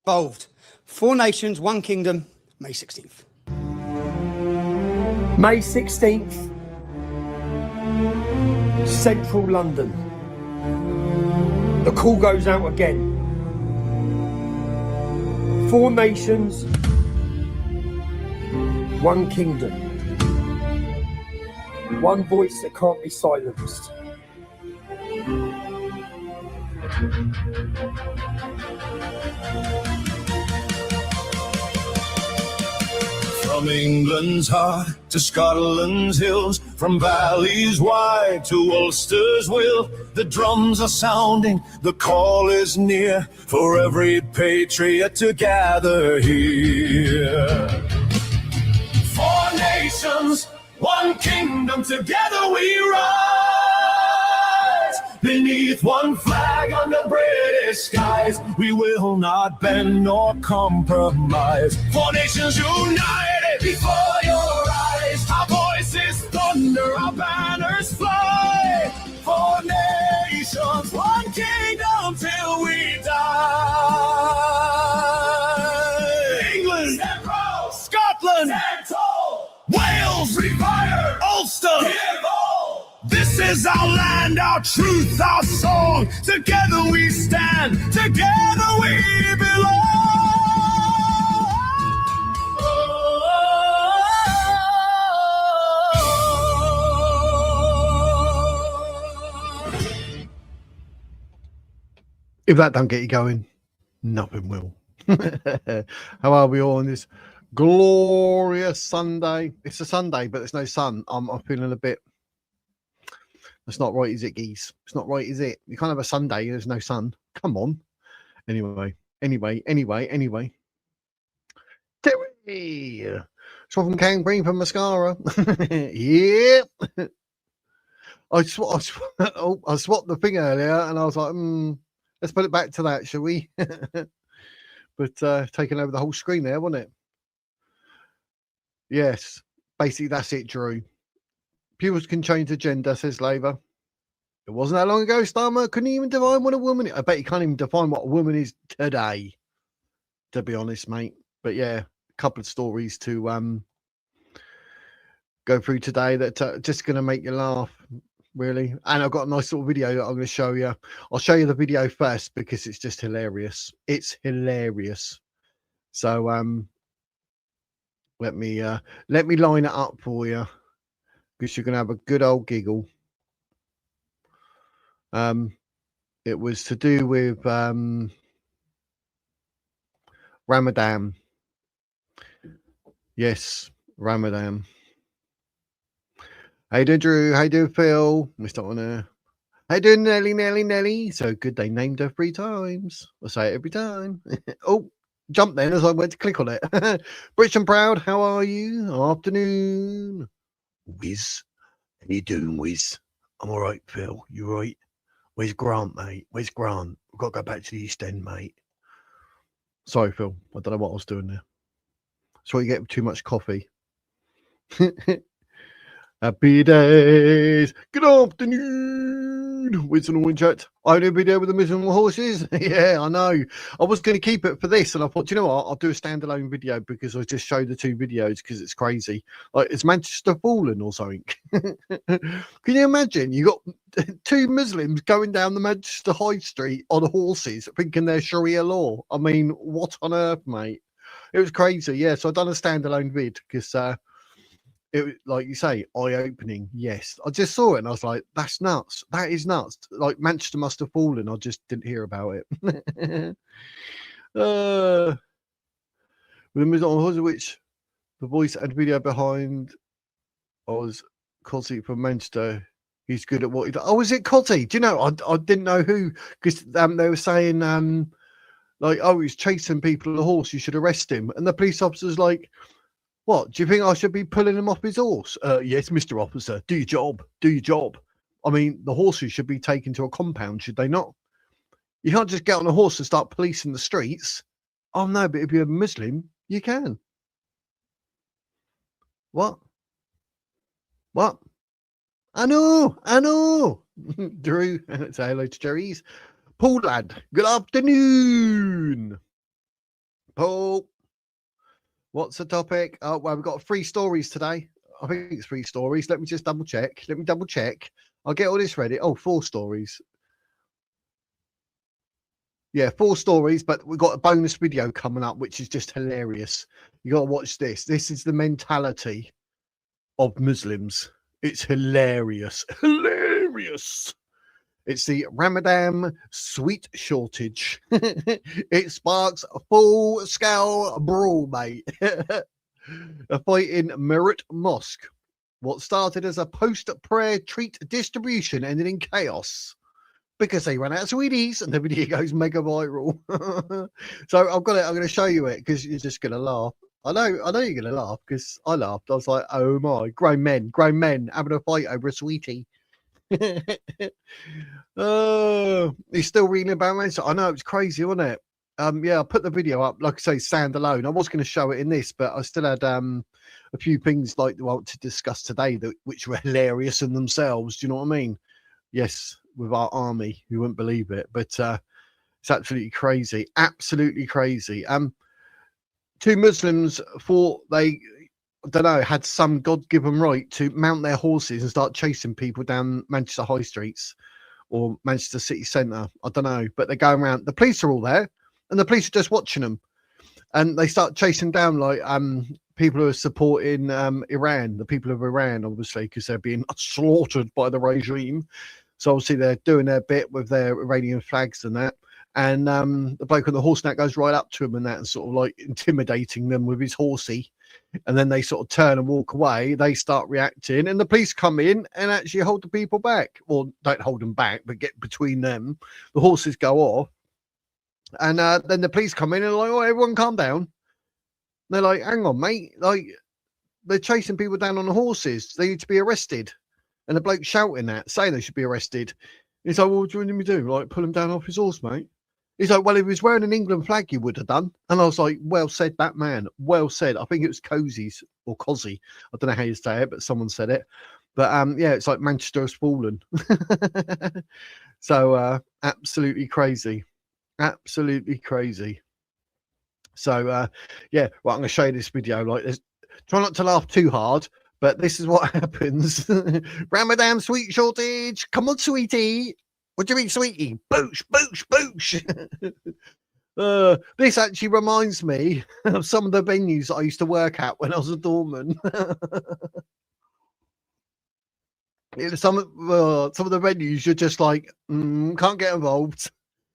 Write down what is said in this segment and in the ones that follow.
Involved. 4 nations, 1 kingdom, May 16th. May 16th, Central London. The call goes out again. 4 nations, 1 kingdom. 1 voice that can't be silenced. From England's heart to Scotland's hills, from valleys wide to Ulster's will, the drums are sounding, the call is near, for every patriot to gather here. 4 nations, 1 kingdom, together we rise. Beneath 1 flag under British skies, we will not bend nor compromise. 4 nations united before your eyes. Our voices thunder, our banners fly. 4 nations, 1 kingdom till we die. England, Central, Scotland, Central, Wales, Free Fire, Ulster, give all. This is our land, our truth, our song. Together we stand, together we belong. If that don't get you going, nothing will. How are we all on this glorious Sunday? It's a Sunday, but there's no sun. I'm feeling a bit... That's not right, is it, geese? It's not right, is it? You can't have a Sunday, there's no sun. Come on. Anyway. Terry! Swap from Kang Green for mascara. Yeah. I swapped the thing earlier and I was like, let's put it back to that, shall we? But taking over the whole screen there, wasn't it? Yes. Basically, that's it, Drew. Pupils can change the gender, says Labour. It wasn't that long ago, Starmer couldn't even define what a woman is. I bet you can't even define what a woman is today, to be honest, mate. But yeah, a couple of stories to go through today that are just going to make you laugh, really. And I've got a nice little video that I'm going to show you. I'll show you the video first because it's just hilarious. It's hilarious. So let me line it up for you, because you're going to have a good old giggle. It was to do with Ramadan. Yes, Ramadan. How you doing, Drew? How you doing, Phil? Mr. Honor. How you doing, Nelly? So good they named her 3 times. I say it every time. Oh, jump then as I went to click on it. Rich and Proud, how are you? Afternoon. Wiz. How you doing, Wiz? I'm all right, Phil. You right? Where's Grant, mate? Where's Grant? I've got to go back to the East End, mate. Sorry, Phil. I don't know what I was doing there. So you get too much coffee. Happy days. Good afternoon. Wiz and all in chat. I do a video with the miserable horses. Yeah, I know. I was going to keep it for this, and I thought, you know what? I'll do a standalone video because I just showed the 2 videos because it's crazy. Like, it's Manchester fallen or something. Can you imagine? You got 2 Muslims going down the Manchester High Street on horses thinking they're Sharia law. I mean, what on earth, mate? It was crazy. Yeah, so I've done a standalone vid because it, like you say, eye-opening. Yes, I just saw it and I was like, that's nuts. That is nuts. Like, Manchester must have fallen. I just didn't hear about it. With which the voice and video behind was Cosy from Manchester. He's good at what he does. Oh, is it Cosy? Do you know? I didn't know who, because they were saying like, oh, he's chasing people on a horse. You should arrest him. And the police officer's like, what? Do you think I should be pulling him off his horse? Yes, Mr. Officer. Do your job. Do your job. I mean, the horses should be taken to a compound, should they not? You can't just get on a horse and start policing the streets. Oh, no, but if you're a Muslim, you can. What? What? I know. Drew, say hello to Jerry's. Paul lad, good afternoon. Paul, what's the topic? Oh, well, we've got 3 stories today. I think it's 3 stories. Let me just double check. I'll get all this ready. Oh, 4 stories. Yeah, 4 stories, but we've got a bonus video coming up, which is just hilarious. You got to watch this. This is the mentality of Muslims. It's hilarious. Hilarious. It's the Ramadan sweet shortage. It sparks a full-scale brawl, mate. A fight in Mosque. What started as a post-prayer treat distribution ended in chaos because they ran out of sweeties, and the video goes mega viral. So I'm going to show you it because you're just going to laugh. I know you're going to laugh because I laughed. I was like, oh my, grown men having a fight over a sweetie. Oh, he's still reading about it. I know, it's crazy, wasn't it? Yeah, I put the video up, like I say, standalone. I was going to show it in this, but I still had a few things like I want to discuss today which were hilarious in themselves. Do you know what I mean? Yes, with our army, you wouldn't believe it, but it's absolutely crazy. 2 Muslims thought they, I don't know, had some God-given right to mount their horses and start chasing people down Manchester high streets or Manchester city centre. I don't know, but they're going around. The police are all there, and the police are just watching them, and they start chasing down like people who are supporting Iran, the people of Iran, obviously, because they're being slaughtered by the regime. So obviously they're doing their bit with their Iranian flags and that. And the bloke on the horse now goes right up to him and that, and sort of like intimidating them with his horsey. And then they sort of turn and walk away. They start reacting, and the police come in and actually hold the people back. Or don't hold them back, but get between them. The horses go off. And then the police come in and like, oh, everyone calm down. And they're like, hang on, mate. Like, they're chasing people down on the horses. They need to be arrested. And the bloke shouting that, saying they should be arrested. He's like, well, what do you want me to do? Like, pull him down off his horse, mate? He's like, well, if he was wearing an England flag, he would have done. And I was like, well said, that man. Well said. I think it was Cozy's or Cozzy. I don't know how you say it, but someone said it. But yeah, it's like Manchester has fallen. So absolutely crazy. Absolutely crazy. So yeah, well, I'm going to show you this video. Like, try not to laugh too hard, but this is what happens. Ramadan sweet shortage. Come on, sweetie. What do you mean, sweetie? Boosh, boosh, boosh. This actually reminds me of some of the venues I used to work at when I was a doorman. Some of the venues you're just like, can't get involved.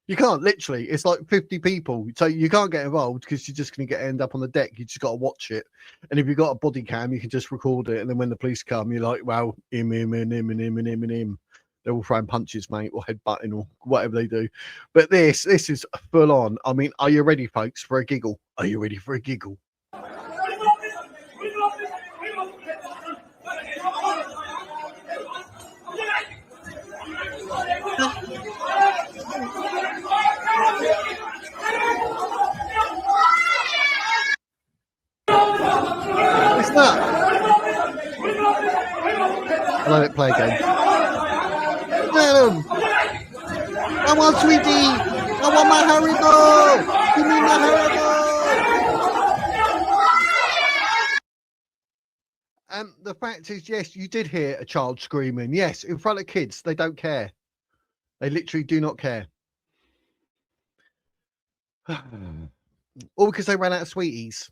You can't, literally. It's like 50 people. So you can't get involved because you're just going to end up on the deck. You just got to watch it. And if you've got a body cam, you can just record it. And then when the police come, you're like, well, him. They're all throwing punches, mate, or headbutting or whatever they do. But this is full on. I mean, are you ready, folks, for a giggle? Are you ready for a giggle? What's that? I'll let it play again. I want sweetie. I want my Haribo. Give me my Haribo. The fact is, yes, you did hear a child screaming. Yes, in front of kids. They don't care. They literally do not care. All because they ran out of sweeties.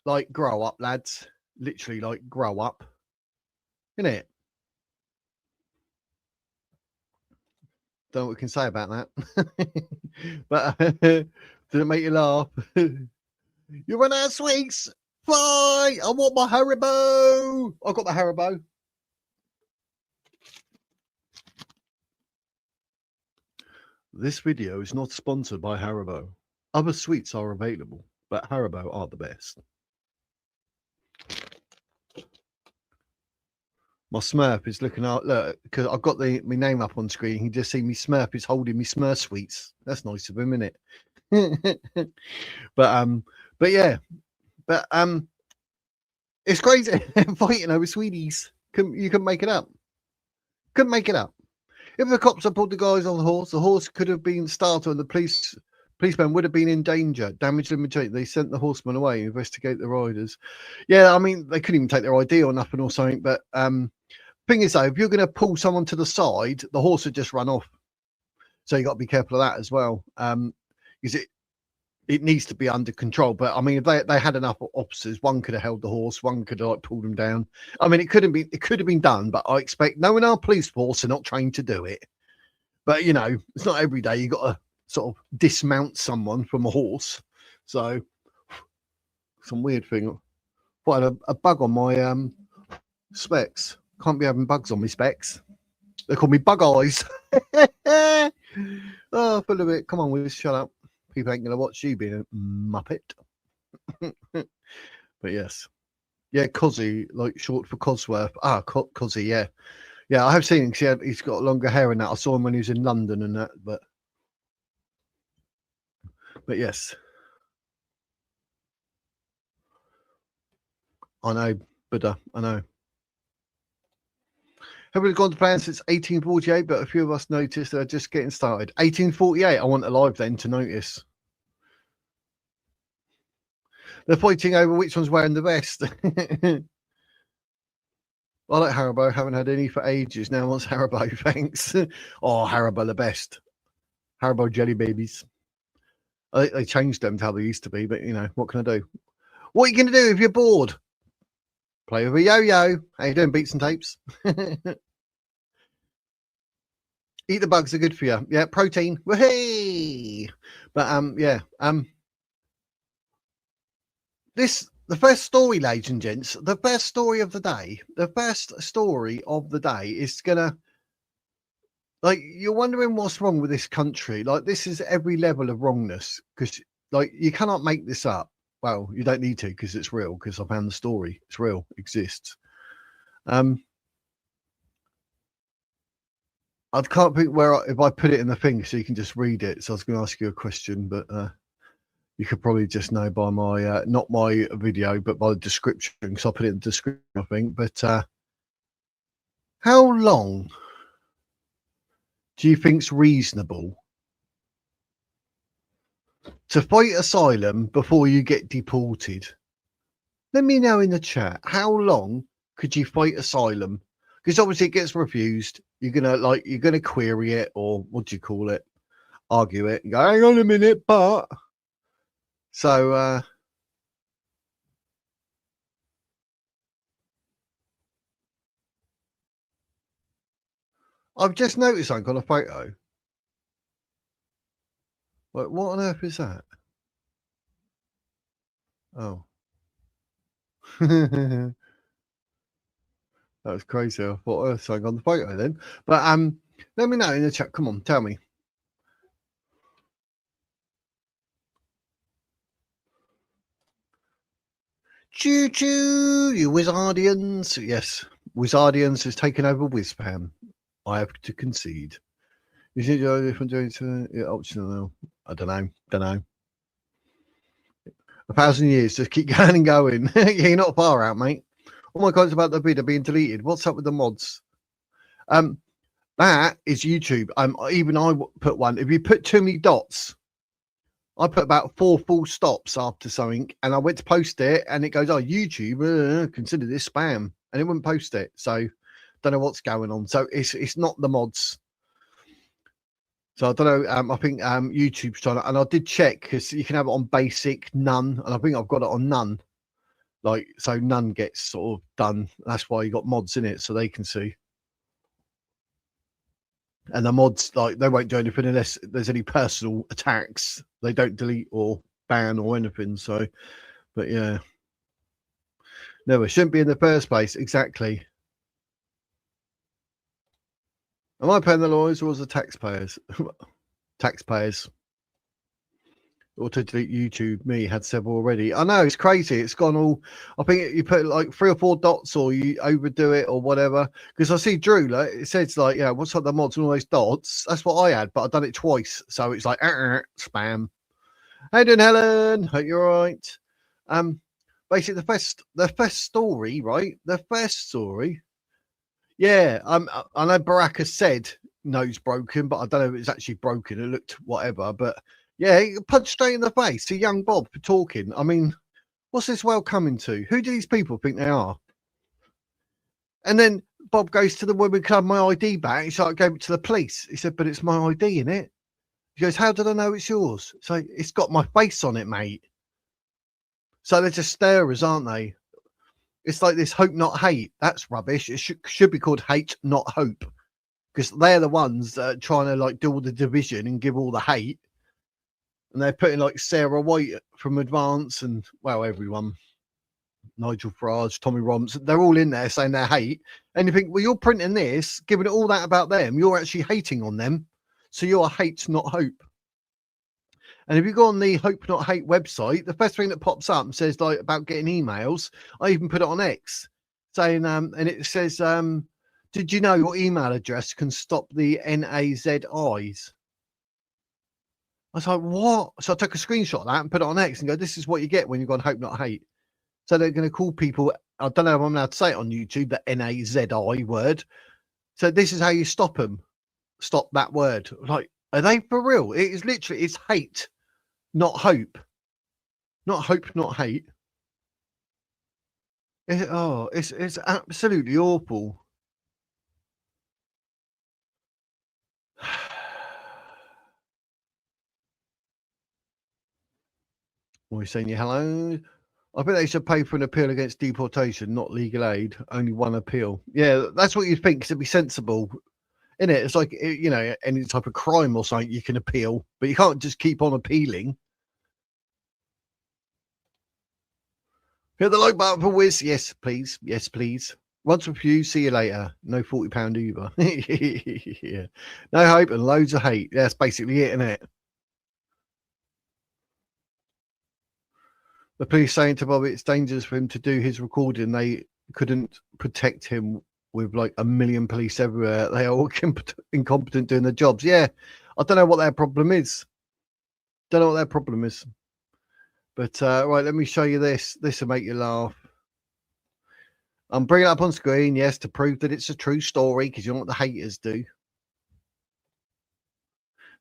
Like, grow up, lads. Literally, like, grow up. Innit? Don't know what we can say about that. But did it make you laugh? You run out of sweets? Fine! I want my Haribo! I got my Haribo. This video is not sponsored by Haribo. Other sweets are available, but Haribo are the best. My Smurf is looking out. Look, because I've got my name up on screen. You can just see me Smurf is holding me Smurf sweets. That's nice of him, isn't it? But yeah, it's crazy fighting over sweeties. You couldn't make it up. Couldn't make it up. If the cops had pulled the guys on the horse could have been started and the police Policemen would have been in danger. Damage limitation. They sent the horsemen away to investigate the riders. Yeah, I mean, they couldn't even take their ID or nothing or something. But thing is, though, if you're going to pull someone to the side, the horse would just run off. So you got to be careful of that as well. Because it needs to be under control. But I mean, if they had enough officers, one could have held the horse, one could have like pulled them down. I mean, it could have been done, but I expect knowing our police force are not trained to do it. But you know, it's not every day you got to sort of dismount someone from a horse. So some weird thing. What, a bug on my specs? Can't be having bugs on my specs. They call me bug eyes. Oh, full of it. Come on, Wiz, shut up. People ain't gonna watch you being a muppet. But yes, yeah, Cozzy, like short for Cosworth. Ah, Cozzy, yeah, yeah. I have seen him. He's got longer hair and that. I saw him when he was in London and that. But yes, I know, Buddha. I know. Haven't gone to plan since 1848, but a few of us noticed they're just getting started. 1848. I want alive then to notice. They're fighting over which one's wearing the best. I like Haribo. Haven't had any for ages. Now wants Haribo. Thanks. Oh, Haribo the best. Haribo jelly babies. They changed them to how they used to be, but you know, what can I do? What are you going to do if you're bored? Play with a yo-yo. How you doing, beats and tapes? Eat the bugs are good for you. Yeah, protein. Hey. But yeah. The first story, ladies and gents, the first story of the day. The first story of the day is gonna, like, you're wondering what's wrong with this country. Like, this is every level of wrongness, because like you cannot make this up. Well, you don't need to, because it's real, because I found the story. It's real, exists. I can't think if I put it in the thing so you can just read it. So I was going to ask you a question, but you could probably just know by my, not my video, but by the description, because I put it in the description, I think. But how long do you think's reasonable to fight asylum before you get deported? Let me know in the chat. How long could you fight asylum? Because obviously it gets refused. You're gonna query it, or what do you call it? Argue it. And go, hang on a minute, but so I've just noticed I've got a photo. Like, what on earth is that? Oh. That was crazy. I thought something on the photo then. But let me know in the chat. Come on, tell me. Choo choo, you Wizardians. Yes, Wizardians has taken over Wizpam. I have to concede. Is it different doing to optional? I don't know. 1,000 years, just keep going and going. Yeah, you're not far out, mate. Oh my God, it's about the video being deleted. What's up with the mods? That is YouTube. Even I put one. If you put too many dots, I put about 4 full stops after something, and I went to post it, and it goes, "Oh, YouTube, consider this spam," and it wouldn't post it. So, don't know what's going on. So it's not the mods. So I don't know. I think YouTube's trying to, and I did check because you can have it on basic, none, and I think I've got it on none. Like, so none gets sort of done. That's why you got mods in it, so they can see. And the mods, like, they won't do anything unless there's any personal attacks. They don't delete or ban or anything. So, but yeah, no, it shouldn't be in the first place. Exactly. Am I paying the lawyers or was the taxpayers? Taxpayers. Auto delete YouTube. Me had several already. I know, it's crazy. It's gone all. I think you put like 3 or 4 dots, or you overdo it, or whatever. Because I see Drew, like, it says like, yeah, what's up the mods and all those dots? That's what I had, but I've done it twice, so it's like spam. How you doing, Helen? Hope you're all right. Basically, the first story, right? The first story. Yeah, I know Baraka said nose broken, but I don't know if it's actually broken. It looked whatever, but Yeah, punch straight in the face to young Bob for talking. I mean, what's this world coming to? Who do these people think they are? And then Bob goes to the woman, "Can I have my ID back?" He's like, "I gave it to the police." He said, "But it's my ID, in it." He goes, "How did I know it's yours?" So it's got my face on it, mate. So they're just starers, aren't they? It's like this hope, not hate. That's rubbish. It should be called hate, not hope, because they're the ones that are trying to like do all the division and give all the hate. And they're putting like Sarah White from Advance and, well, everyone, Nigel Farage, Tommy Robinson, they're all in there saying they hate. And you think, well, you're printing this, giving it all that about them. You're actually hating on them. So you're hate, not hope. And if you go on the Hope Not Hate website, the first thing that pops up and says like about getting emails, I even put it on X saying, and it says, did you know your email address can stop the NAZIs? I was like, what? So I took a screenshot of that and put it on X and go, this is what you get when you go on Hope Not Hate. So they're going to call people, I don't know if I'm allowed to say it on YouTube, the NAZI word. So this is how you stop them. Stop that word. Like, are they for real? It is literally, it's hate, not hope. Not hope, not hate. It's absolutely awful. We're saying you hello. I bet they should pay for an appeal against deportation, not legal aid. Only one appeal. Yeah, that's what you'd think, to be sensible. In it, it's like, you know, any type of crime or something you can appeal, but you can't just keep on appealing. Hit the like button for Wiz. Yes, please. Yes, please. Once with you, see you later. No £40 Uber. Yeah. No hope and loads of hate. That's basically it, isn't it? The police saying to Bobby it's dangerous for him to do his recording. They couldn't protect him with like a million police everywhere. They are all incompetent doing their jobs. Yeah, I don't know what their problem is. Don't know what their problem is. But right, let me show you this. This will make you laugh. I'm bringing it up on screen, yes, to prove that it's a true story, because you know what the haters do.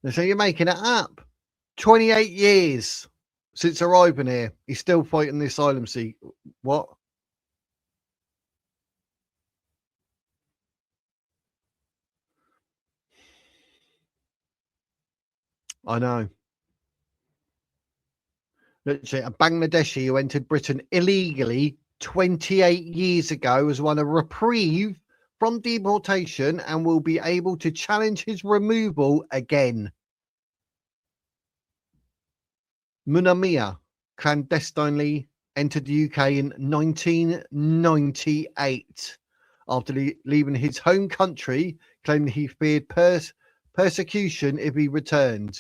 They say you're making it up. 28 years since arriving here. He's still fighting the asylum seek. What? I know. Literally, a Bangladeshi who entered Britain illegally 28 years ago has won a reprieve from deportation and will be able to challenge his removal again. Munamia clandestinely entered the UK in 1998 after leaving his home country, claiming he feared persecution if he returned.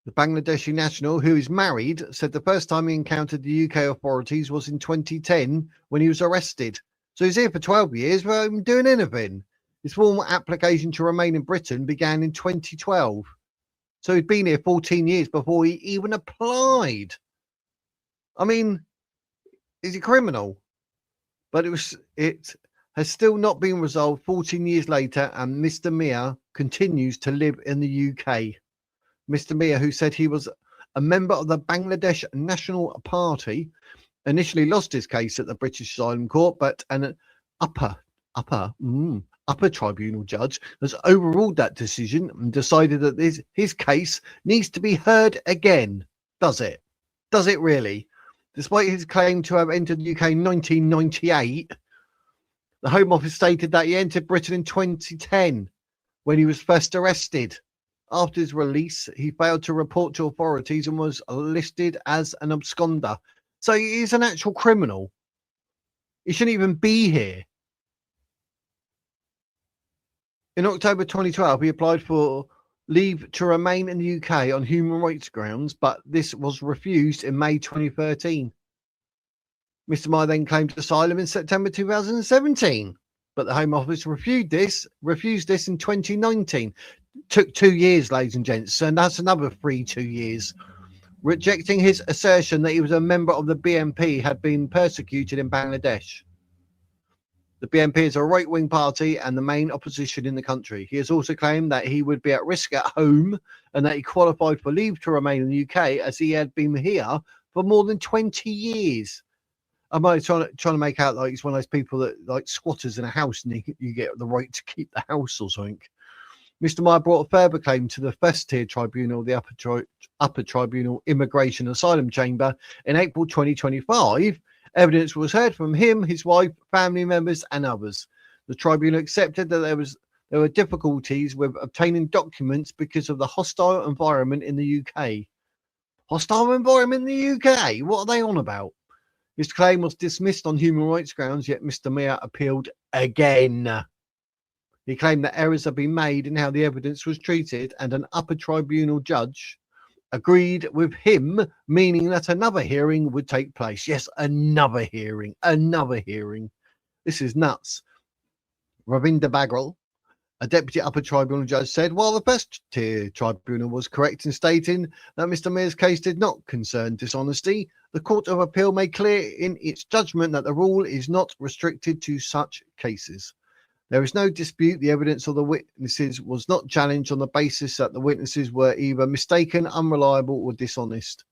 The Bangladeshi national, who is married, said the first time he encountered the UK authorities was in 2010 when he was arrested. So he's here for 12 years without even doing anything. His formal application to remain in Britain began in 2012. So he'd been here 14 years before he even applied. I mean, is he criminal? But it has still not been resolved 14 years later, and Mr. Mia continues to live in the UK. Mr. Mia, who said he was a member of the Bangladesh National Party, initially lost his case at the British Asylum Court, but an upper tribunal judge has overruled that decision and decided that his case needs to be heard again. Does it? Does it really? Despite his claim to have entered the UK in 1998, the Home Office stated that he entered Britain in 2010 when he was first arrested. After his release, he failed to report to authorities and was listed as an absconder. So he's an actual criminal. He shouldn't even be here. In October 2012, he applied for leave to remain in the UK on human rights grounds, but this was refused in May 2013. Mr. Meyer then claimed asylum in September 2017, but the Home Office refused this in 2019. Took 2 years, ladies and gents, and that's another 2 years. Rejecting his assertion that he was a member of the BNP had been persecuted in Bangladesh. The BNP is a right-wing party and the main opposition in the country. He has also claimed that he would be at risk at home and that he qualified for leave to remain in the UK as he had been here for more than 20 years. Am I trying to make out like he's one of those people that like squatters in a house and you get the right to keep the house or something? Mr. Meyer brought a further claim to the first-tier tribunal, the upper tribunal immigration asylum chamber in April 2025. Evidence was heard from him, his wife, family members, and others. The tribunal accepted that there were difficulties with obtaining documents because of the hostile environment in the UK. Hostile environment in the UK? What are they on about? His claim was dismissed on human rights grounds, yet Mr. Meyer appealed again. He claimed that errors had been made in how the evidence was treated, and an upper tribunal judge agreed with him, meaning that another hearing would take place. Yes, another hearing. This is nuts. Ramadan Brawl, a deputy upper tribunal judge, said, while the first tier tribunal was correct in stating that Mr. Meyer's case did not concern dishonesty, the Court of Appeal made clear in its judgment that the rule is not restricted to such cases. There is no dispute the evidence of the witnesses was not challenged on the basis that the witnesses were either mistaken, unreliable, or dishonest.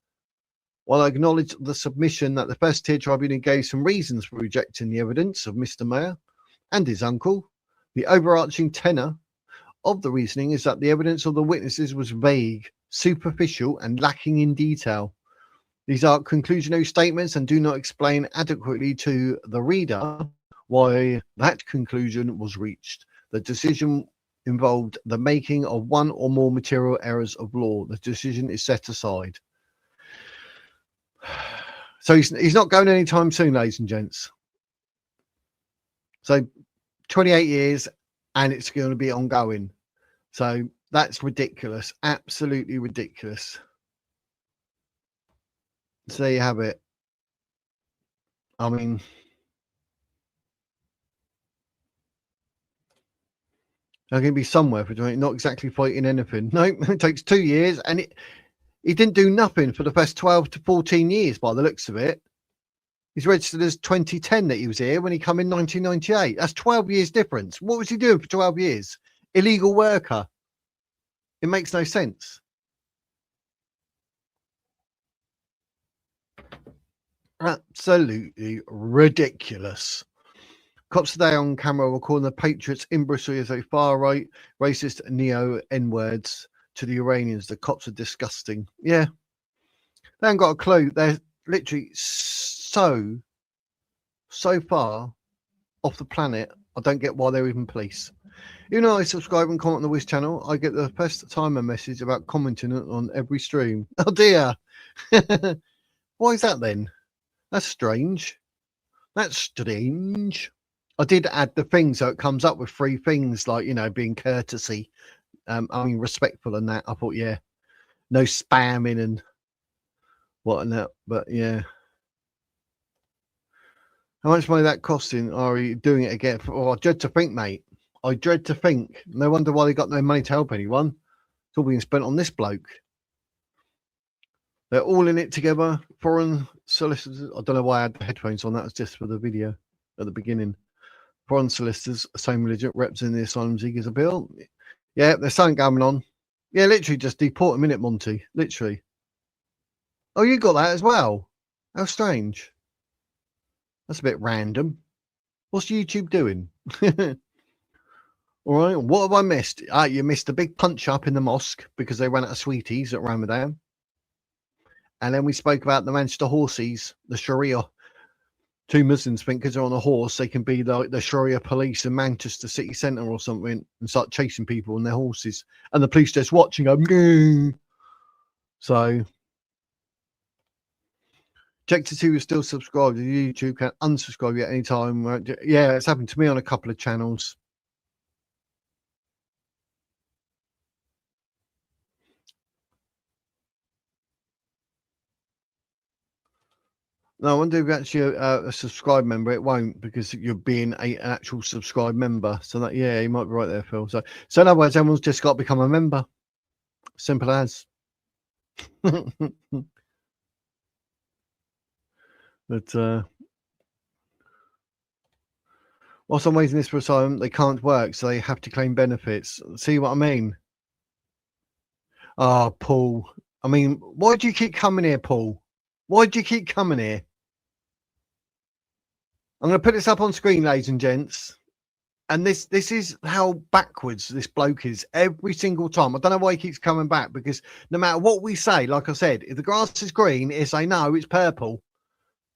While I acknowledge the submission that the first tier tribunal gave some reasons for rejecting the evidence of Mr. Meyer and his uncle, the overarching tenor of the reasoning is that the evidence of the witnesses was vague, superficial, and lacking in detail. These are conclusionary statements and do not explain adequately to the reader why that conclusion was reached. The decision involved the making of one or more material errors of law. The decision is set aside. So he's not going anytime soon, ladies and gents. So 28 years and it's going to be ongoing. So that's ridiculous. Absolutely ridiculous. So there you have it. I mean, they're going to be somewhere for doing it, not exactly fighting anything. No, it takes 2 years, and he didn't do nothing for the first 12 to 14 years by the looks of it. He's registered as 2010 that he was here when he come in 1998. That's 12 years difference. What was he doing for 12 years? Illegal worker. It makes no sense. Absolutely ridiculous. Cops today on camera were calling the patriots in Bristol as a far-right, racist neo N-words to the Iranians. The cops are disgusting. Yeah. They haven't got a clue. They're literally so far off the planet. I don't get why they're even police. Even though I subscribe and comment on the Wiz channel, I get the first timer message about commenting on every stream. Oh dear. Why is that then? That's strange. That's strange. I did add the thing so it comes up with 3 things like, you know, being courtesy, respectful and that. I thought, yeah, no spamming and whatnot, but yeah. How much money that costing? Are you doing it again? Oh, I dread to think, mate. I dread to think. No wonder why they got no money to help anyone. It's all being spent on this bloke. They're all in it together. Foreign solicitors. I don't know why I had the headphones on. That was just for the video at the beginning. Foreign solicitors, same religion, representing the asylum seekers appeal. Yeah, there's something going on. Yeah, literally just deport him in it, Monty. Literally. Oh, you got that as well? How strange. That's a bit random. What's YouTube doing? All right, what have I missed? You missed a big punch up in the mosque because they ran out of sweeties at Ramadan. And then we spoke about the Manchester horses, the Sharia. 2 Muslims think because they're on a horse, they can be like the Sharia police in Manchester city centre or something and start chasing people on their horses. And the police just watching them. Goo. So, check to see if you're still subscribed. YouTube can unsubscribe you at any time. Yeah, it's happened to me on a couple of channels. No, I wonder if you're actually a subscribed member. It won't because you're being an actual subscribed member. So that, yeah, you might be right there, Phil. So in other words, everyone's just got to become a member. Simple as. But Whilst I'm waiting this for asylum, they can't work, so they have to claim benefits. See what I mean? Oh, Paul. I mean, why do you keep coming here, Paul? Why do you keep coming here? I'm going to put this up on screen, ladies and gents. And this is how backwards this bloke is every single time. I don't know why he keeps coming back, because no matter what we say, like I said, if the grass is green, it's say no, it's purple.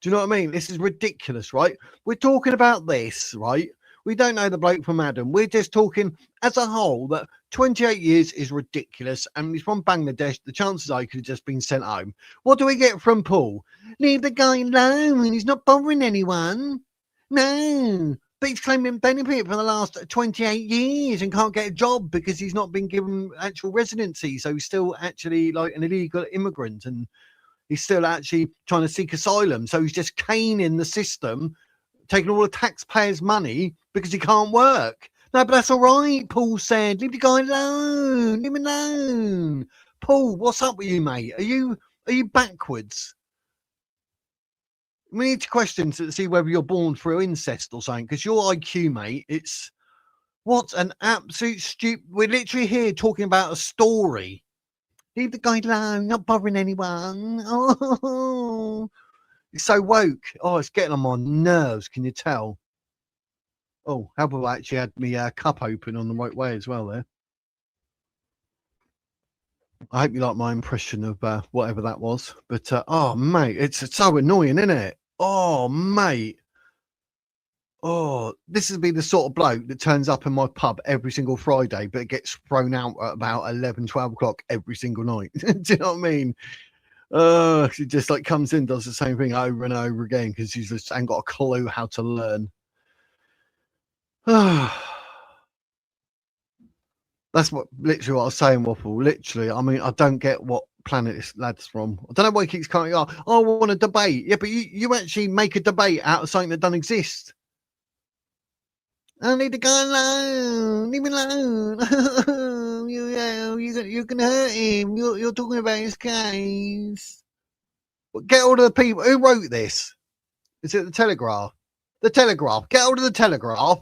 Do you know what I mean? This is ridiculous, right? We're talking about this, right? We don't know the bloke from Adam. We're just talking as a whole that 28 years is ridiculous. And he's from Bangladesh. The chances are he could have just been sent home. What do we get from Paul? Leave the guy alone. He's not bothering anyone. No. But he's claiming benefit for the last 28 years and can't get a job because he's not been given actual residency. So he's still actually like an illegal immigrant, and he's still actually trying to seek asylum. So he's just caning the system, taking all the taxpayers' money because he can't work. No, but that's all right, Paul said. Leave the guy alone. Leave him alone. Paul, what's up with you, mate? Are you backwards? We need to question to see whether you're born through incest or something, because your IQ, mate, it's what an absolute stupid. We're literally here talking about a story. Leave the guy alone, not bothering anyone. Oh, it's so woke. Oh, it's getting on my nerves. Can you tell? Oh, how about I actually had my cup open on the right way as well there? I hope you like my impression of whatever that was. But, oh, mate, it's so annoying, isn't it? Oh, mate. Oh, this would be the sort of bloke that turns up in my pub every single Friday, but gets thrown out at about 11, 12 o'clock every single night. Do you know what I mean? She just like comes in, does the same thing over and over again because she's just ain't got a clue how to learn. That's literally what I was saying, Waffle. Literally, I mean, I don't get what planet this lad's from. I don't know why he keeps coming up. Oh, I want a debate. Yeah, but you actually make a debate out of something that doesn't exist. I need to go alone. Leave me alone. You're going to hurt him. You're talking about his case. Get hold of the people. Who wrote this? Is it the Telegraph? The Telegraph. Get hold of the Telegraph.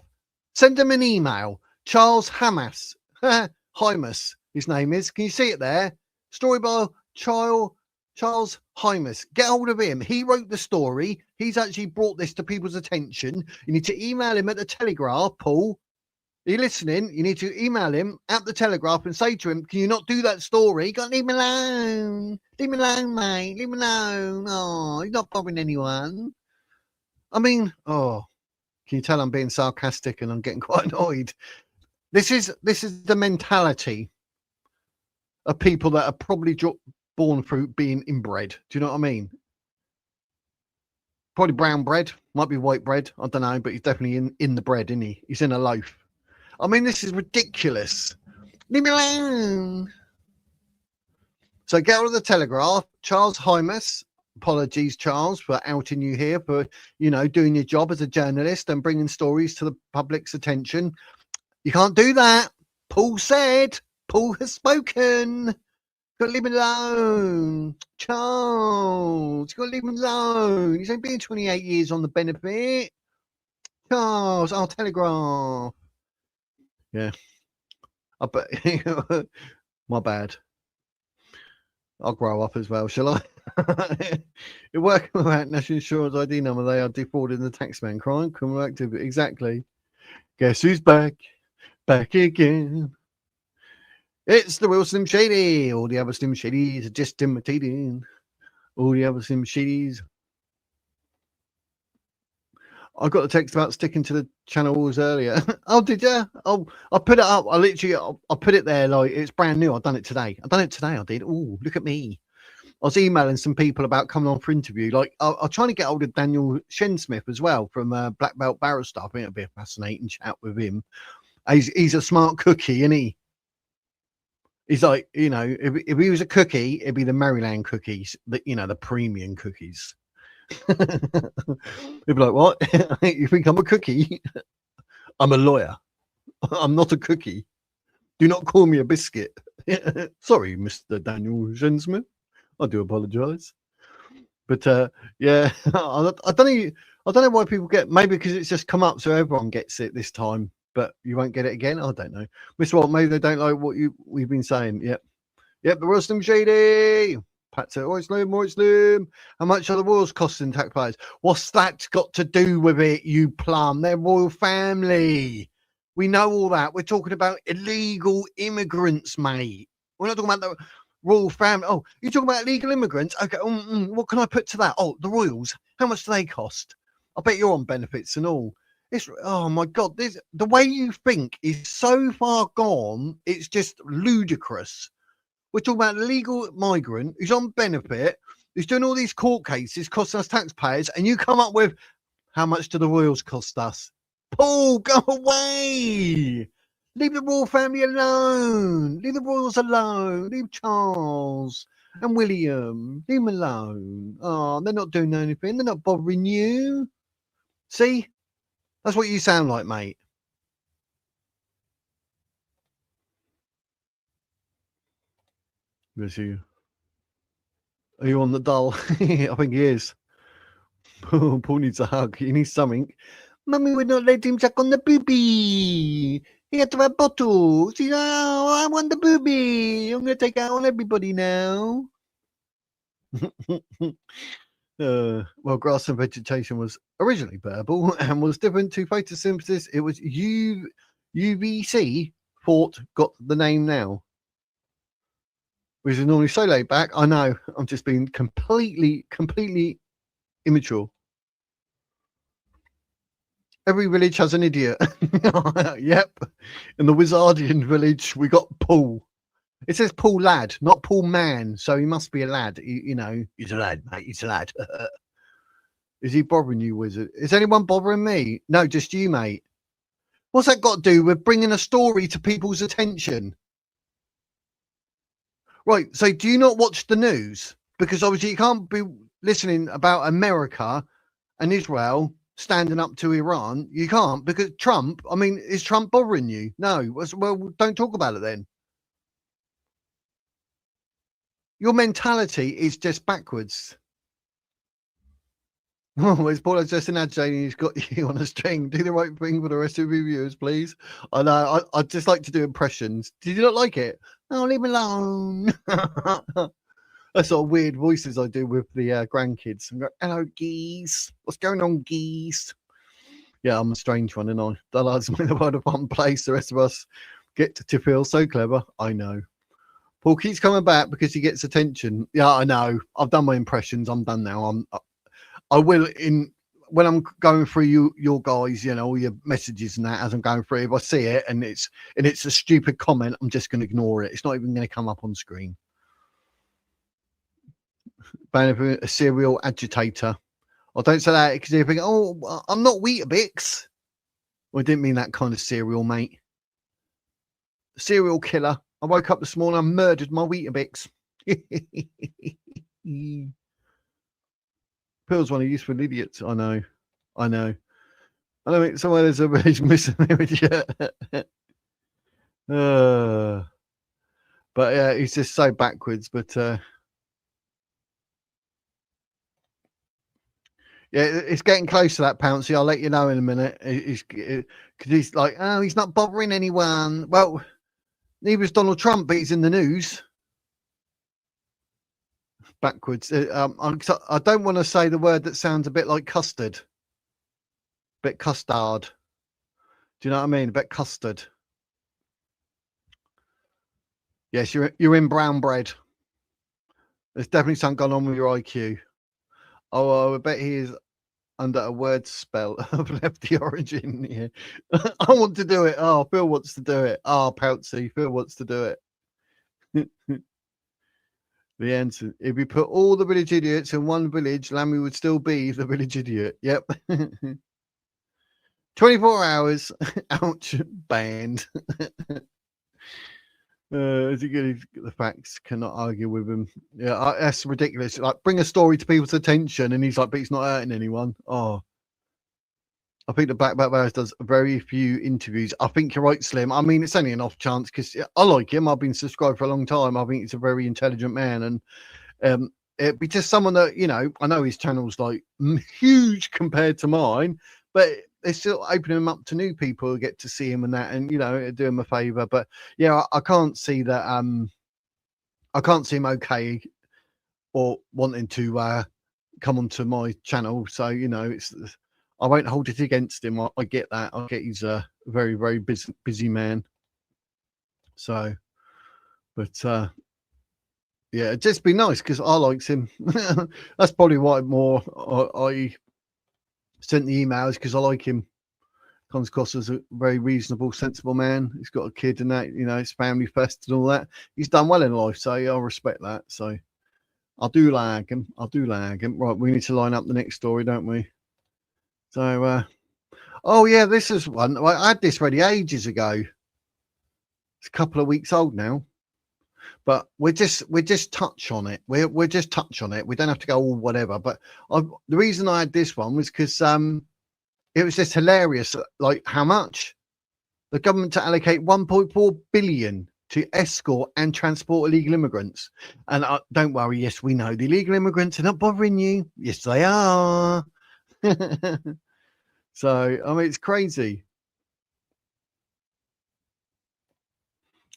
Send them an email. Charles Hamas. Hymas, his name is. Can you see it there? Story by Charles Hymas. Get hold of him. He wrote the story. He's actually brought this to people's attention. You need to email him at the Telegraph, Paul. Are you listening? You need to email him at the Telegraph and say to him, can you not do that story? You got to leave me alone. Leave me alone, mate. Leave me alone. Oh, he's not bothering anyone. I mean, oh, can you tell I'm being sarcastic and I'm getting quite annoyed? This is the mentality of people that are probably born through being inbred. Do you know what I mean? Probably brown bread, might be white bread. I don't know, but he's definitely in the bread, isn't he? He's in a loaf. I mean, this is ridiculous. Leave me alone. So get out of the Telegraph. Charles Hymas. Apologies, Charles, for outing you here for, doing your job as a journalist and bringing stories to the public's attention. You can't do that. Paul said. Paul has spoken. Got to leave him alone. Charles, got to leave him alone. He's only been 28 years on the benefit. Charles, our Telegraph. Yeah. I bet. My bad. I'll grow up as well, shall I? You're working without national insurance ID number. They are defrauding the taxman. Crime, criminal activity. Exactly. Guess who's back? Back again. It's the real Slim Shady. All the other Slim Shadys are just imitating. All the other Slim Shadys. I got a text about sticking to the channels earlier. Oh, did you? Oh, I put it up. I put it there like it's brand new. I've done it today. I did. Oh, look at me. I was emailing some people about coming on for interview. Like, I'm trying to get hold of Daniel Shensmith as well from Black Belt Barrister. I think it'll be a fascinating chat with him. He's a smart cookie, isn't he? He's like, if he was a cookie, it'd be the Maryland cookies, the premium cookies. He'd be like, what? You think I'm a cookie? I'm a lawyer. I'm not a cookie. Do not call me a biscuit. Sorry, Mr. Daniel Shensmith. I do apologise. But yeah, I don't know. I don't know why people get, maybe because it's just come up so everyone gets it this time, but you won't get it again. I don't know. Mr. Walt, maybe they don't like what we've been saying. Yep. Yep, the Royal Slim Shady. Pat said, Oi Slim. How much are the Royals costing taxpayers? What's that got to do with it, you plum? They're royal family. We know all that. We're talking about illegal immigrants, mate. We're not talking about the royal family. Oh, you're talking about illegal immigrants? Okay, what can I put to that? Oh, the Royals. How much do they cost? I bet you're on benefits and all. It's, oh my God, the way you think is so far gone, it's just ludicrous. We're talking about a legal migrant who's on benefit, who's doing all these court cases, costing us taxpayers, and you come up with, how much do the Royals cost us? Paul, go away! Leave the royal family alone. Leave the Royals alone. Leave Charles and William. Leave them alone. Oh, they're not doing anything. They're not bothering you. See? That's what you sound like, mate. Where's you? Are you on the dull? I think he is. Paul needs a hug. He needs something. Mummy would not let him suck on the booby. He had to have bottles. You know, I want the booby. I'm going to take out on everybody now. Well, grass and vegetation was originally verbal and was different to photosynthesis. It was UVC thought got the name now. Which is normally so laid back. I know. I'm just being completely immature. Every village has an idiot. Yep. In the Wizardian village, we got Paul. It says Paul lad, not Paul man. So he must be a lad. You know, he's a lad, mate. He's a lad. Is he bothering you, Wizard? Is anyone bothering me? No, just you, mate. What's that got to do with bringing a story to people's attention? Right, so do you not watch the news? Because obviously you can't be listening about America and Israel standing up to Iran. You can't, because Trump, I mean, is Trump bothering you? No. Well, don't talk about it then. Your mentality is just backwards. Oh, it's Paul just an ad saying he's got you on a string. Do the right thing for the rest of your viewers, please. I know. I just like to do impressions. Did you not like it? Oh, leave me alone. That's sort of weird voices I do with the grandkids. I'm going, hello, geese. What's going on, geese? Yeah, I'm a strange one, and I. That likes me the world of fun place. The rest of us get to feel so clever. I know. Paul keeps coming back because he gets attention. Yeah, I know. I've done my impressions. I'm done now. I will when I'm going through your guys, you know, all your messages and that as I'm going through. If I see it and it's a stupid comment, I'm just going to ignore it. It's not even going to come up on screen. A serial agitator. I don't say that because they think, oh, I'm not Weetabix. Well, I didn't mean that kind of cereal, mate. Serial killer. I woke up this morning and murdered my Weetabix. Phil's one of useful idiots. I know. I mean, somewhere there's a village missing image. But yeah, he's just so backwards. But yeah, it's getting close to that, Pouncy. I'll let you know in a minute. Because he's like, oh, he's not bothering anyone. Well, neither was Donald Trump, but he's in the news. Backwards. I don't want to say the word that sounds a bit like custard. Bit custard. Do you know what I mean? A bit custard. Yes, you're in brown bread. There's definitely something going on with your IQ. Oh, I bet he is under a word spell of lefty origin. Yeah. I want to do it. Oh, Phil wants to do it. Oh, Poutsy, Phil wants to do it. The answer: if we put all the village idiots in one village, Lammy would still be the village idiot. Yep. 24 hours. Ouch. Banned. Is he good? The facts, cannot argue with him. Yeah, that's ridiculous. Like, bring a story to people's attention, and he's like, but he's not hurting anyone. Oh, I think the Black Bears does very few interviews. I think you're right, Slim. I mean, it's only an off chance because I like him. I've been subscribed for a long time. I think he's a very intelligent man, and it'd be just someone that, you know, I know his channel's like huge compared to mine, but they're still opening him up to new people who get to see him and that, and, you know, it'd do him a favor. But yeah, I can't see that. I can't see him okay or wanting to come onto my channel. So, you know, I won't hold it against him. I get that. I get he's a very, very busy man. So, but yeah, it'd just be nice because I likes him. That's probably why more I sent the emails, because I like him. Comes across as a very reasonable, sensible man. He's got a kid and that, you know, his family first and all that. He's done well in life, so yeah, I respect that. So I do like him. Right, we need to line up the next story, don't we? So, oh yeah, this is one. I had this ready ages ago. It's a couple of weeks old now, but we're just touch on it. We're just touch on it. We don't have to go all whatever. But the reason I had this one was because it was just hilarious. Like how much the government to allocate 1.4 billion to escort and transport illegal immigrants. And don't worry, yes, we know the illegal immigrants are not bothering you. Yes, they are. So, I mean, it's crazy.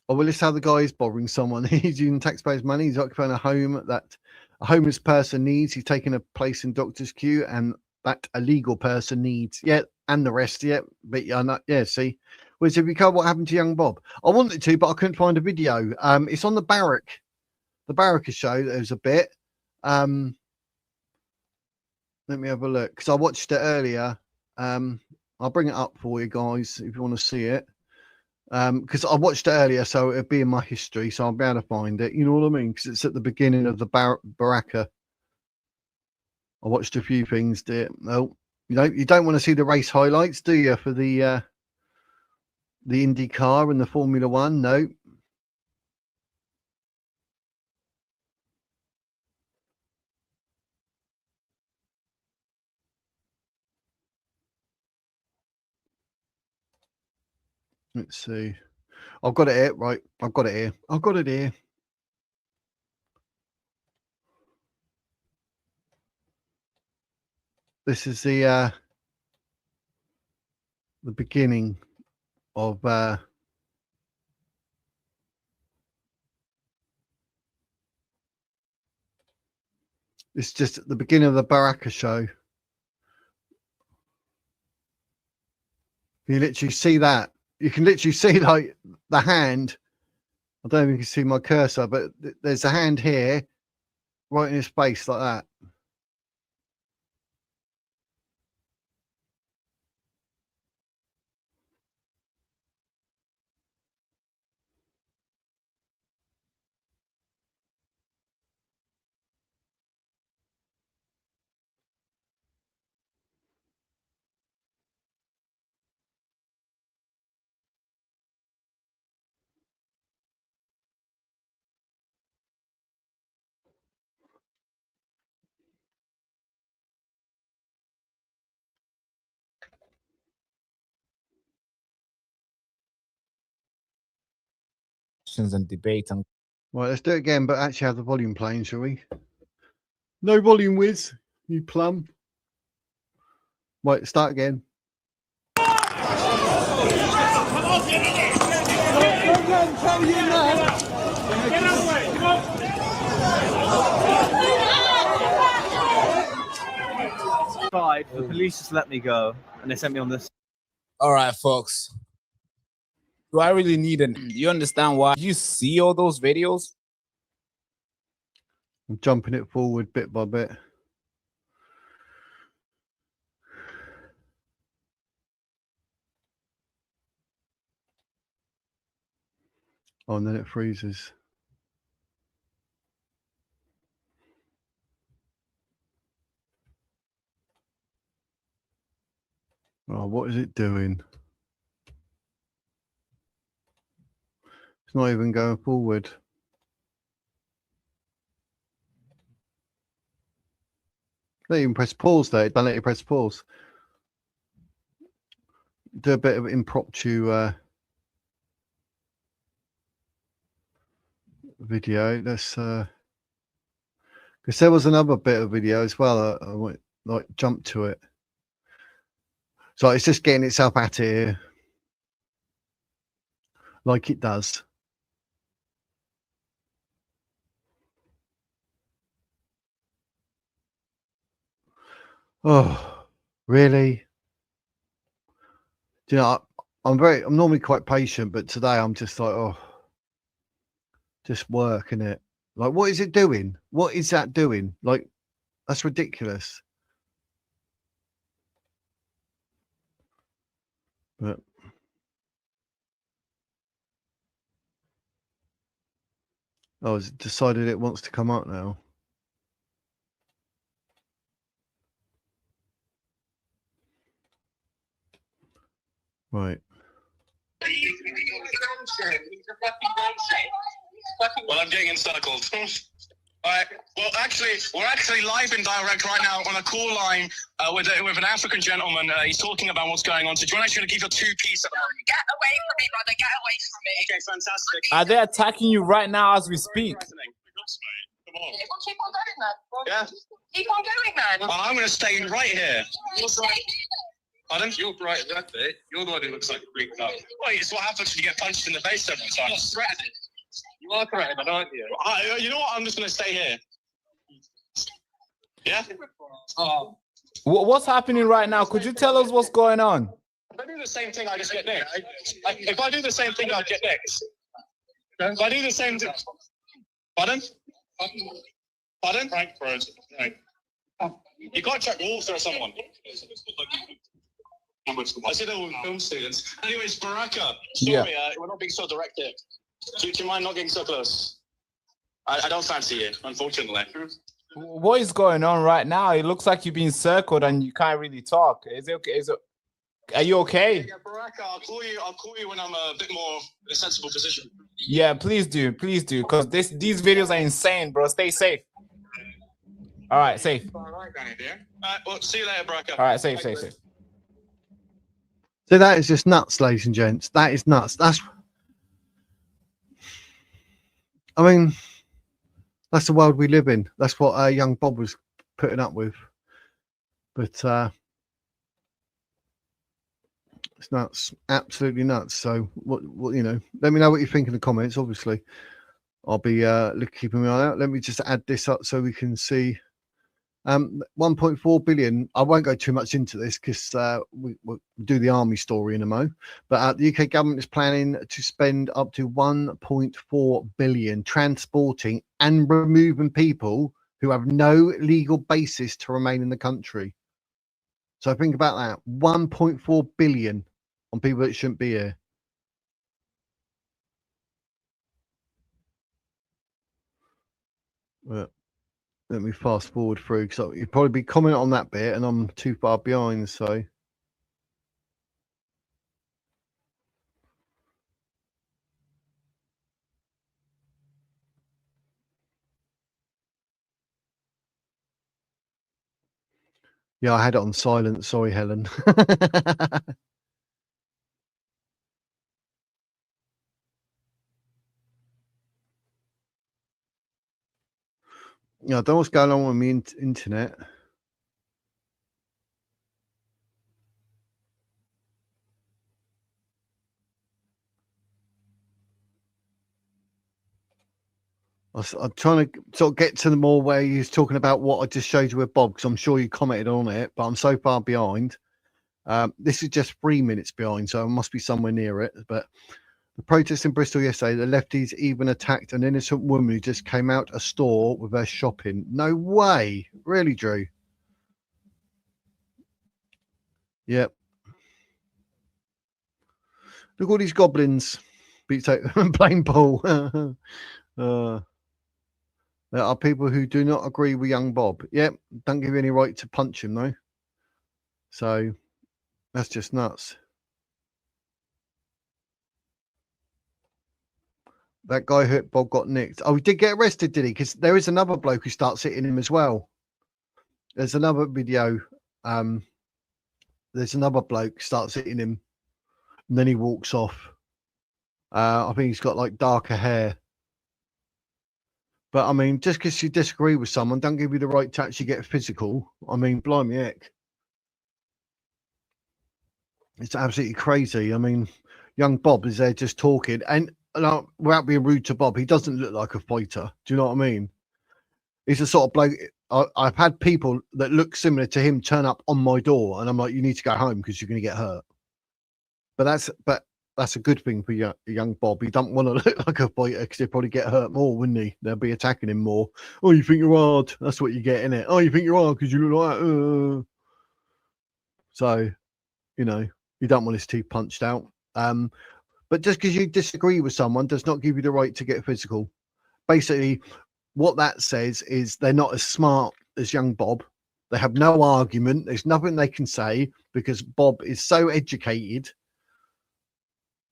Oh, well, this is how the guy is bothering someone. He's using taxpayers' money. He's occupying a home that a homeless person needs. He's taking a place in doctor's queue, and that a legal person needs. Yeah, and the rest. Yeah, but yeah, see. Whereas if you cover what happened to young Bob, I wanted to, but I couldn't find a video. It's on the Barracker show. There's a bit. Let me have a look because I watched it earlier. I'll bring it up for you guys if you want to see it. Because I watched it earlier, so it'll be in my history, so I'll be able to find it. You know what I mean? Because it's at the beginning of the Barracker. I watched a few things. No, you don't want to see the race highlights, do you? For the IndyCar and the Formula One, no. Let's see. I've got it here, right? I've got it here. This is the beginning of it's just at the beginning of the Barracker show. You literally see that. You can literally see like the hand. I don't know if you can see my cursor, but there's a hand here, right in his face like that. And debate and Right, let's do it again, but actually have the volume playing, shall we? No volume, whiz, you plum. Right, start again. The police just let me go, and they sent me on this. all right, folks. Do I really need an? Do you understand why? You see all those videos? I'm jumping it forward bit by bit. Oh, and then it freezes. Oh, what is it doing? It's not even going forward. Don't even press pause there. Don't let you press pause. Do a bit of impromptu video. Let's Because there was another bit of video as well. I went, like, jumped to it. So it's just getting itself at it here, like it does. Oh, really? Do you know, I'm normally quite patient, but today I'm just like, oh, just working it. Like, what is it doing? What is that doing? Like, that's ridiculous. But oh, it's decided it wants to come up now. Right. Well, I'm getting encircled. All right. Well, we're actually live and direct right now on a call line with an African gentleman. He's talking about what's going on. So do you want to keep your two-piece at the moment? Get away from me, brother. Get away from me. Okay, fantastic. Are they attacking you right now as we speak? Come on. Keep on going, man. Yeah. Keep on going, man. Oh, I'm going to stay right here. Pardon? You're bright in that bit. You're the one who looks like a freak out. Wait, it's what happens when you get punched in the face several times. Threatening. You are threatening, aren't you? You know what? I'm just going to stay here. Yeah? Oh. What's happening right now? Could you tell us what's going on? If I do the same thing, I just get nicked. If I do the same thing, I get nicked. If I do the same thing... Pardon? Pardon? Frank Rose. Right. You can't check wolves or someone. I see they're all film students. Anyways, Baraka, sorry, we're not being so direct here. Do you mind not getting so close? I don't fancy you, unfortunately. What is going on right now? It looks like you've been circled and you can't really talk. Is it okay? Are you okay? Yeah, Baraka, I'll call you when I'm a bit more in a sensible position. Yeah, please do, because these videos are insane, bro. Stay safe. All right, safe. All right, well, see you later, Baraka. All right, safe. So that is just nuts, ladies and gents. That is nuts. I mean, that's the world we live in. That's what young Bob was putting up with. But it's nuts, absolutely nuts. So what you know, let me know what you think in the comments. Obviously, I'll be keeping my eye out. Let me just add this up so we can see. 1.4 billion. I won't go too much into this because we'll do the army story in a mo. But the UK government is planning to spend up to 1.4 billion transporting and removing people who have no legal basis to remain in the country. So think about that: 1.4 billion on people that shouldn't be here. Well, let me fast forward through because you'd probably be commenting on that bit and I'm too far behind. So yeah, I had it on silent. Sorry, Helen. Yeah, I don't know what's going on with my internet. I'm trying to sort of get to the more where you're talking about what I just showed you with Bob, because I'm sure you commented on it, but I'm so far behind. This is just 3 minutes behind, so I must be somewhere near it. But the protest in Bristol yesterday, the lefties even attacked an innocent woman who just came out a store with her shopping. No way. Really, Drew? Yep. Look at all these goblins. Playing pool. There are people who do not agree with young Bob. Yep. Don't give you any right to punch him, though. So that's just nuts. That guy who hit Bob got nicked. Oh, he did get arrested, did he? Because there is another bloke who starts hitting him as well. There's another video. There's another bloke starts hitting him, and then he walks off. I think he's got like darker hair. But I mean, just because you disagree with someone, don't give you the right to actually get physical. I mean, blimey heck. It's absolutely crazy. I mean, young Bob is there just talking, and without being rude to Bob, he doesn't look like a fighter. Do you know what I mean? He's a sort of bloke. I've had people that look similar to him turn up on my door, and I'm like, you need to go home because you're going to get hurt. But that's a good thing for young Bob. He don't want to look like a fighter because he'd probably get hurt more, wouldn't he? They'll be attacking him more. Oh, you think you're hard? That's what you get, innit? Oh, you think you're hard because you look like that. So, you know, you don't want his teeth punched out. But just because you disagree with someone does not give you the right to get physical. Basically, what that says is they're not as smart as young Bob. They have no argument. There's nothing they can say because Bob is so educated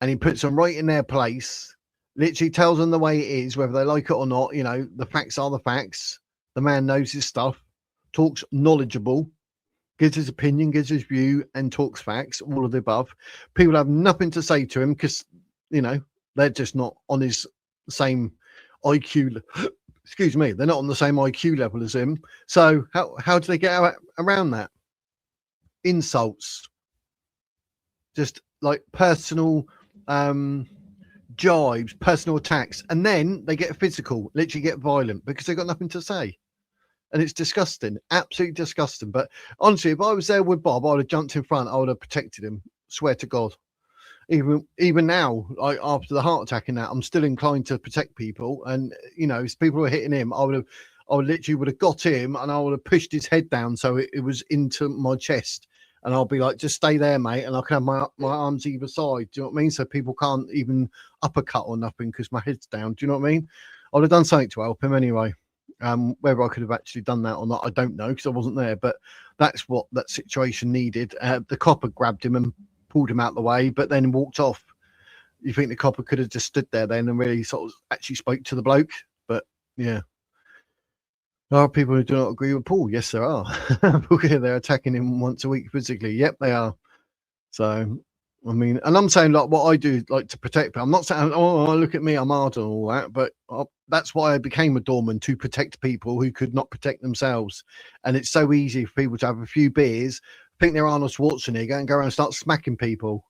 and he puts them right in their place, literally tells them the way it is, whether they like it or not. You know, the facts are the facts. The man knows his stuff, talks knowledgeable, gives his opinion, gives his view, and talks facts, all of the above. People have nothing to say to him because, you know, they're just not on his same IQ. Excuse me, they're not on the same IQ level as him. So how do they get around that? Insults, just like personal jibes, personal attacks, and then they get physical, literally get violent because they've got nothing to say. And it's disgusting, absolutely disgusting. But honestly, if I was there with Bob, I would have jumped in front. I would have protected him. Swear to God. Even now, after the heart attack and that, I'm still inclined to protect people. And you know, if people were hitting him, I would literally would have got him and I would have pushed his head down so it was into my chest. And I'll be like, just stay there, mate, and I can have my arms either side. Do you know what I mean? So people can't even uppercut or nothing because my head's down. Do you know what I mean? I would have done something to help him anyway. Whether I could have actually done that or not, I don't know because I wasn't there. But that's what that situation needed. The copper grabbed him and pulled him out the way, but then walked off. You think the copper could have just stood there then and really sort of actually spoke to the bloke? But yeah, there are people who do not agree with Paul. Yes, there are. They're attacking him once a week physically. Yep, they are. So I mean, and I'm saying like what I do, like to protect people. I'm not saying, oh, look at me, I'm hard and all that, but that's why I became a doorman, to protect people who could not protect themselves. And it's so easy for people to have a few beers, think they're Arnold Schwarzenegger, and go around and start smacking people.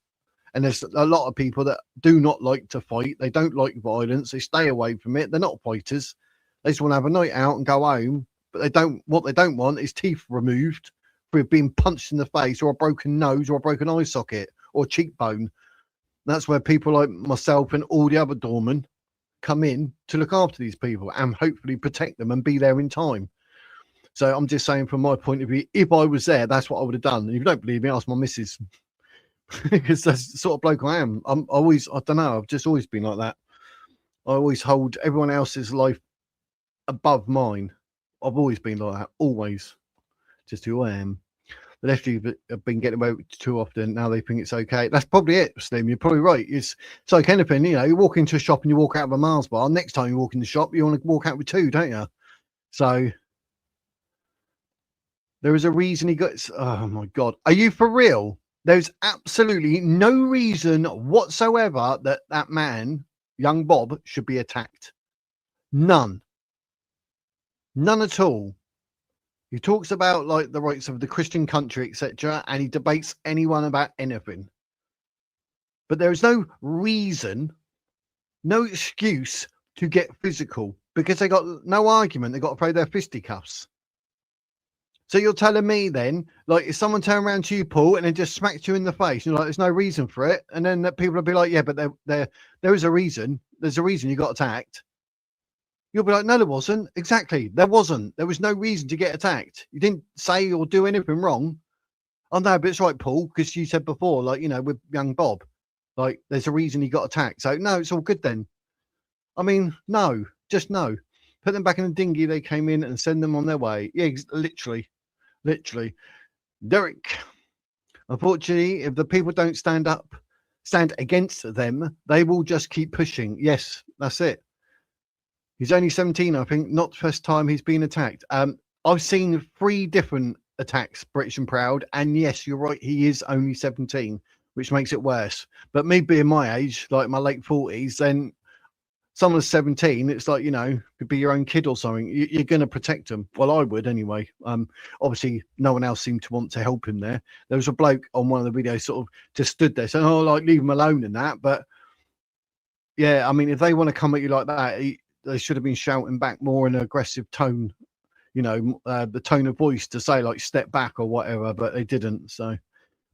And there's a lot of people that do not like to fight. They don't like violence. They stay away from it. They're not fighters. They just want to have a night out and go home. But what they don't want is teeth removed for being punched in the face, or a broken nose, or a broken eye socket, or cheekbone. That's where people like myself and all the other doormen come in to look after these people and hopefully protect them and be there in time. So I'm just saying, from my point of view, if I was there, that's what I would have done. And if you don't believe me, ask my missus, because that's the sort of bloke I am. I don't know, I've just always been like that. I always hold everyone else's life above mine. I've always been like that, always. Just who I am. The lefties have been getting away with it too often. Now they think it's okay. That's probably it, Slim. You're probably right. It's like anything, you know, you walk into a shop and you walk out of a Mars bar. Next time you walk in the shop, you want to walk out with two, don't you? So there is a reason he got. Oh my God. Are you for real? There's absolutely no reason whatsoever that man, young Bob, should be attacked. None. None at all. He talks about like the rights of the Christian country, etc., and he debates anyone about anything. But there is no reason, no excuse to get physical, because they got no argument. They got to throw their fisticuffs. So you're telling me then, like, if someone turned around to you, Paul, and then just smacked you in the face, you're like, there's no reason for it, and then people will be like, yeah, but there is a reason. There's a reason you got attacked. You'll be like, no, there wasn't. Exactly. There wasn't. There was no reason to get attacked. You didn't say or do anything wrong. Oh, no, but it's right, Paul, because you said before, like, you know, with young Bob, like, there's a reason he got attacked. So, no, it's all good then. I mean, no, just no. Put them back in the dinghy they came in and send them on their way. Yeah, literally. Derek, unfortunately, if the people don't stand against them, they will just keep pushing. Yes, that's it. He's only 17, I think. Not the first time he's been attacked. I've seen 3 different attacks, British and Proud. And yes, you're right. He is only 17, which makes it worse. But me being my age, like my late 40s, then someone's 17, it's like, you know, could be your own kid or something. You're going to protect them. Well, I would anyway. Obviously, no one else seemed to want to help him there. There was a bloke on one of the videos sort of just stood there saying, oh, like, leave him alone and that. But yeah, I mean, if they want to come at you like that, they should have been shouting back more in an aggressive tone, you know, the tone of voice to say, like, step back or whatever, but they didn't. So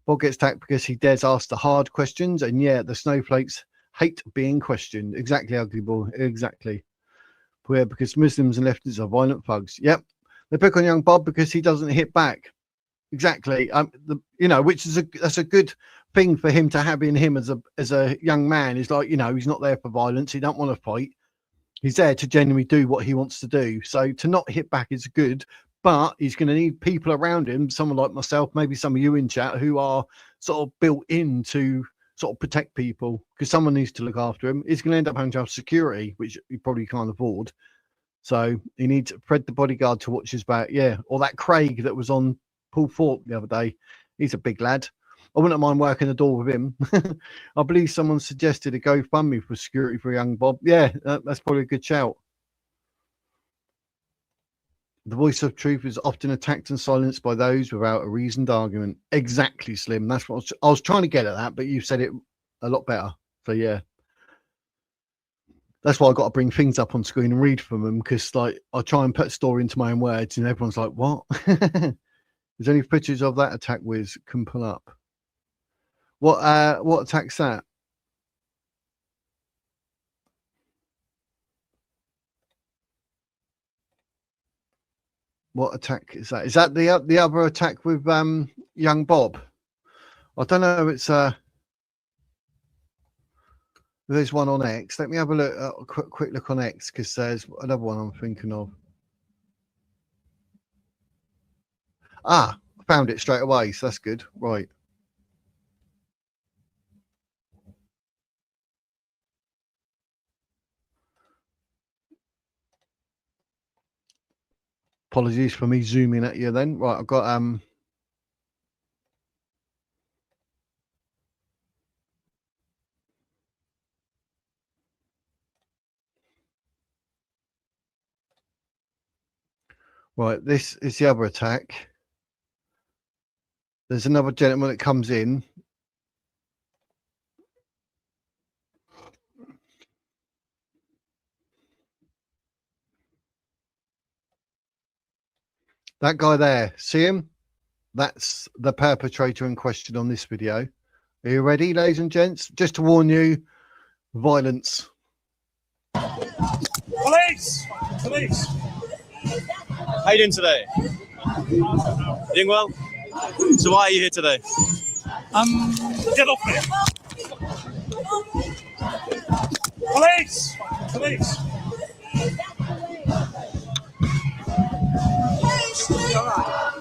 Bob gets attacked because he dares ask the hard questions. And yeah, the snowflakes hate being questioned. Exactly, ugly boy. Exactly. Yeah, because Muslims and leftists are violent thugs. Yep. They pick on young Bob because he doesn't hit back. Exactly. You know, which is that's a good thing for him to have in him as a young man. Is like, you know, he's not there for violence. He don't want to fight. He's there to genuinely do what he wants to do. So to not hit back is good, but he's going to need people around him, someone like myself, maybe some of you in chat, who are sort of built in to sort of protect people, because someone needs to look after him. He's going to end up having to have security, which he probably can't afford. So he needs Fred the bodyguard to watch his back. Yeah. Or that Craig that was on Paul Fort the other day. He's a big lad. I wouldn't mind working the door with him. I believe someone suggested a GoFundMe for security for young Bob. Yeah, that's probably a good shout. The voice of truth is often attacked and silenced by those without a reasoned argument. Exactly, Slim. That's what I was trying to get at that, but you said it a lot better. So yeah, that's why I got to bring things up on screen and read from them, because like I try and put a story into my own words, and everyone's like, "What?" There's any footage of that attack Wiz can pull up. What attack's that? What attack is that? Is that the other attack with young Bob? I don't know. It's there's one on X. Let me have a look. A quick look on X, because there's another one I'm thinking of. Ah, I found it straight away. So that's good. Right. Apologies for me zooming at you then. Right, I've got right, this is the other attack. There's another gentleman that comes in. That guy there, see him? That's the perpetrator in question on this video. Are you ready, ladies and gents? Just to warn you, violence. Police! Police! How you doing today? Doing well? So why are you here today? Get off me! Police! Police!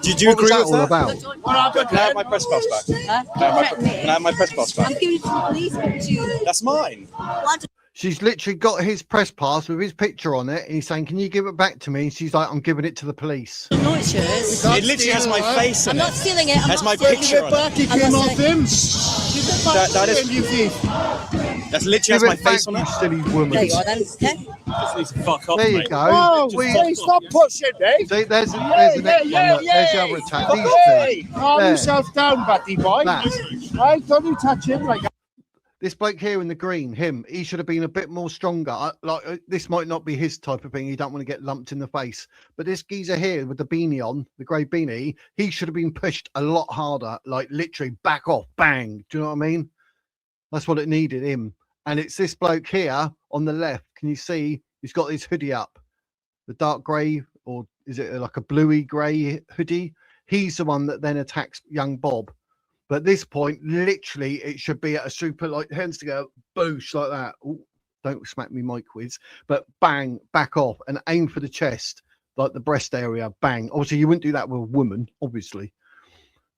Did you agree with that? About? Can I have my press pass back? Can I have my press pass back? I'm giving it to the police. That's mine. She's literally got his press pass with his picture on it, and he's saying, "Can you give it back to me?" And she's like, "I'm giving it to the police." No, it's yours. It literally has my face in I'm it. not stealing it. Has my picture on it. I'm not stealing That's literally has my face on it. Silly woman. There you are then. Okay. Just need to fuck off, There you mate. go. Oh, We- please stop pushing me. See, there's the next one. Look, there's the other attack. These Hey, two. calm There. yourself down, buddy boy. That. Right, don't you touch him like that. This bloke here in the green, he should have been a bit more stronger. This might not be his type of thing. You don't want to get lumped in the face. But this geezer here with the beanie on, the grey beanie, he should have been pushed a lot harder. Like literally back off, bang. Do you know what I mean? That's what it needed him. And it's this bloke here on the left. Can you see? He's got his hoodie up, the dark grey, or is it like a bluey grey hoodie? He's the one that then attacks young Bob. But at this point, literally, it should be at a super, like, hands to go, boosh, like that. Ooh, don't smack me, mic quiz. But bang, back off, and aim for the chest, like the breast area, bang. Obviously, you wouldn't do that with a woman, obviously.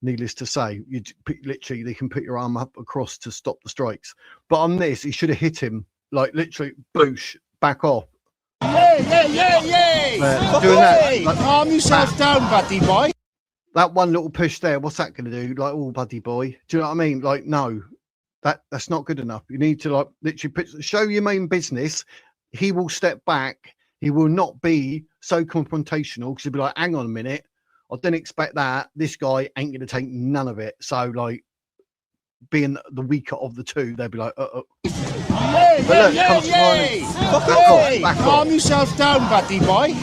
Needless to say, you literally, they can put your arm up across to stop the strikes. But on this, he should have hit him, like, literally, boosh, back off. Yay! Doing that, like, Calm yourself down, buddy boy. that one little push there, what's that going to do? Like, oh, buddy boy. Do you know what I mean? Like, no, that's not good enough. You need to, like, literally show your main business, he will step back. He will not be so confrontational because he'll be like, hang on a minute. I didn't expect that. This guy ain't going to take none of it. So, like, being the weaker of the two, they'd be like, Yay, But yay, look, yay, comes yay. Back off, back Calm off. yourself down, buddy boy.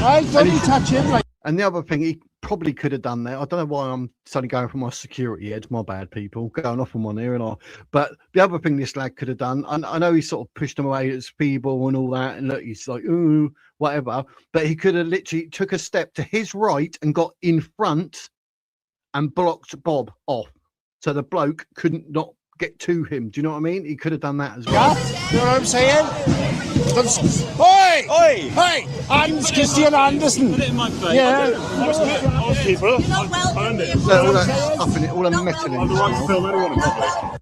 Right, don't you touch him like. And the other thing he probably could have done there, I don't know why I'm suddenly going for my security edge, my bad people, going off on one here and all. But the other thing this lad could have done, I know he sort of pushed him away as feeble and all that, and look, he's like, ooh, whatever. But he could have literally took a step to his right and got in front and blocked Bob off. So the bloke couldn't not get to him. Do you know what I mean? He could have done that as well. Yeah, you know what I'm saying? Oi! Oi! Hey! I'm Christian Anderson. You're not welcome here. Look, all that stuff in it, all the metal in it.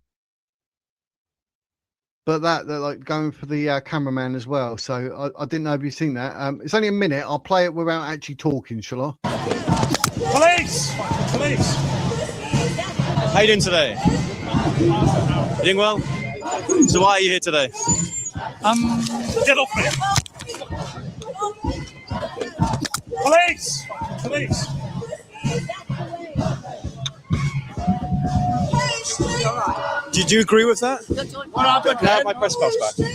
But they're like going for the cameraman as well. So I didn't know if you've seen that. It's only a minute. I'll play it without actually talking, shall I? Police! Police! How you doing today? You doing well? So why are you here today? Get off me! Police! Police! Did you agree with that? What happened? Can I have my press pass back? Can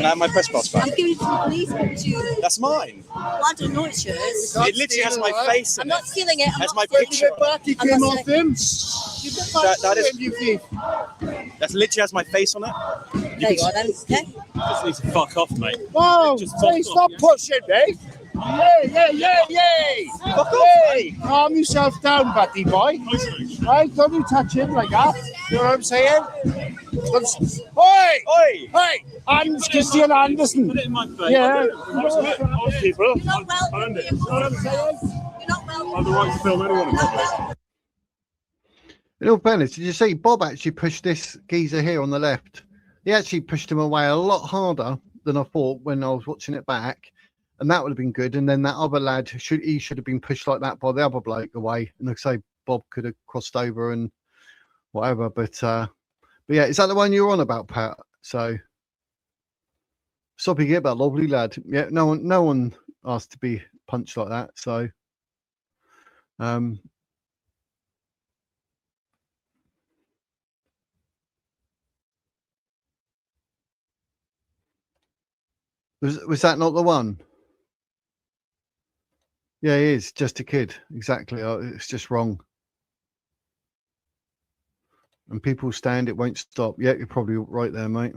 I have my press pass back? I'm giving it to the police to you. That's mine. Well, I don't know it's yours. It literally has my face I'm in not it. stealing it. I'm Has not my stealing picture. it. He I'm came not off stealing- him. That is, that literally has my face on it. There you are then. Okay. Just need to fuck off, mate. Whoa! Just Hey, fuck stop off, pushing, mate. Yay, yay, yay, yay! Fuck off, Hey, calm yourself down, buddy boy. Right, don't you touch him like that. You know what I'm saying? Oi! Oi! Hey, I'm Christian Anderson. Put it in my face. Yeah. You're not welcome here. You're not welcome. the right to film anyone. In all fairness, did you see Bob actually pushed this geezer here on the left? He actually pushed him away a lot harder than I thought when I was watching it back. And that would have been good. And then that other lad, should have been pushed like that by the other bloke away. And like I say, Bob could have crossed over and whatever. But yeah, is that the one you were on about, Pat? So, soppy get that lovely lad. Yeah, no one asked to be punched like that. So, was that not the one? Yeah, he is just a kid. Exactly. It's just wrong. And people stand, it won't stop. Yeah, you're probably right there, mate.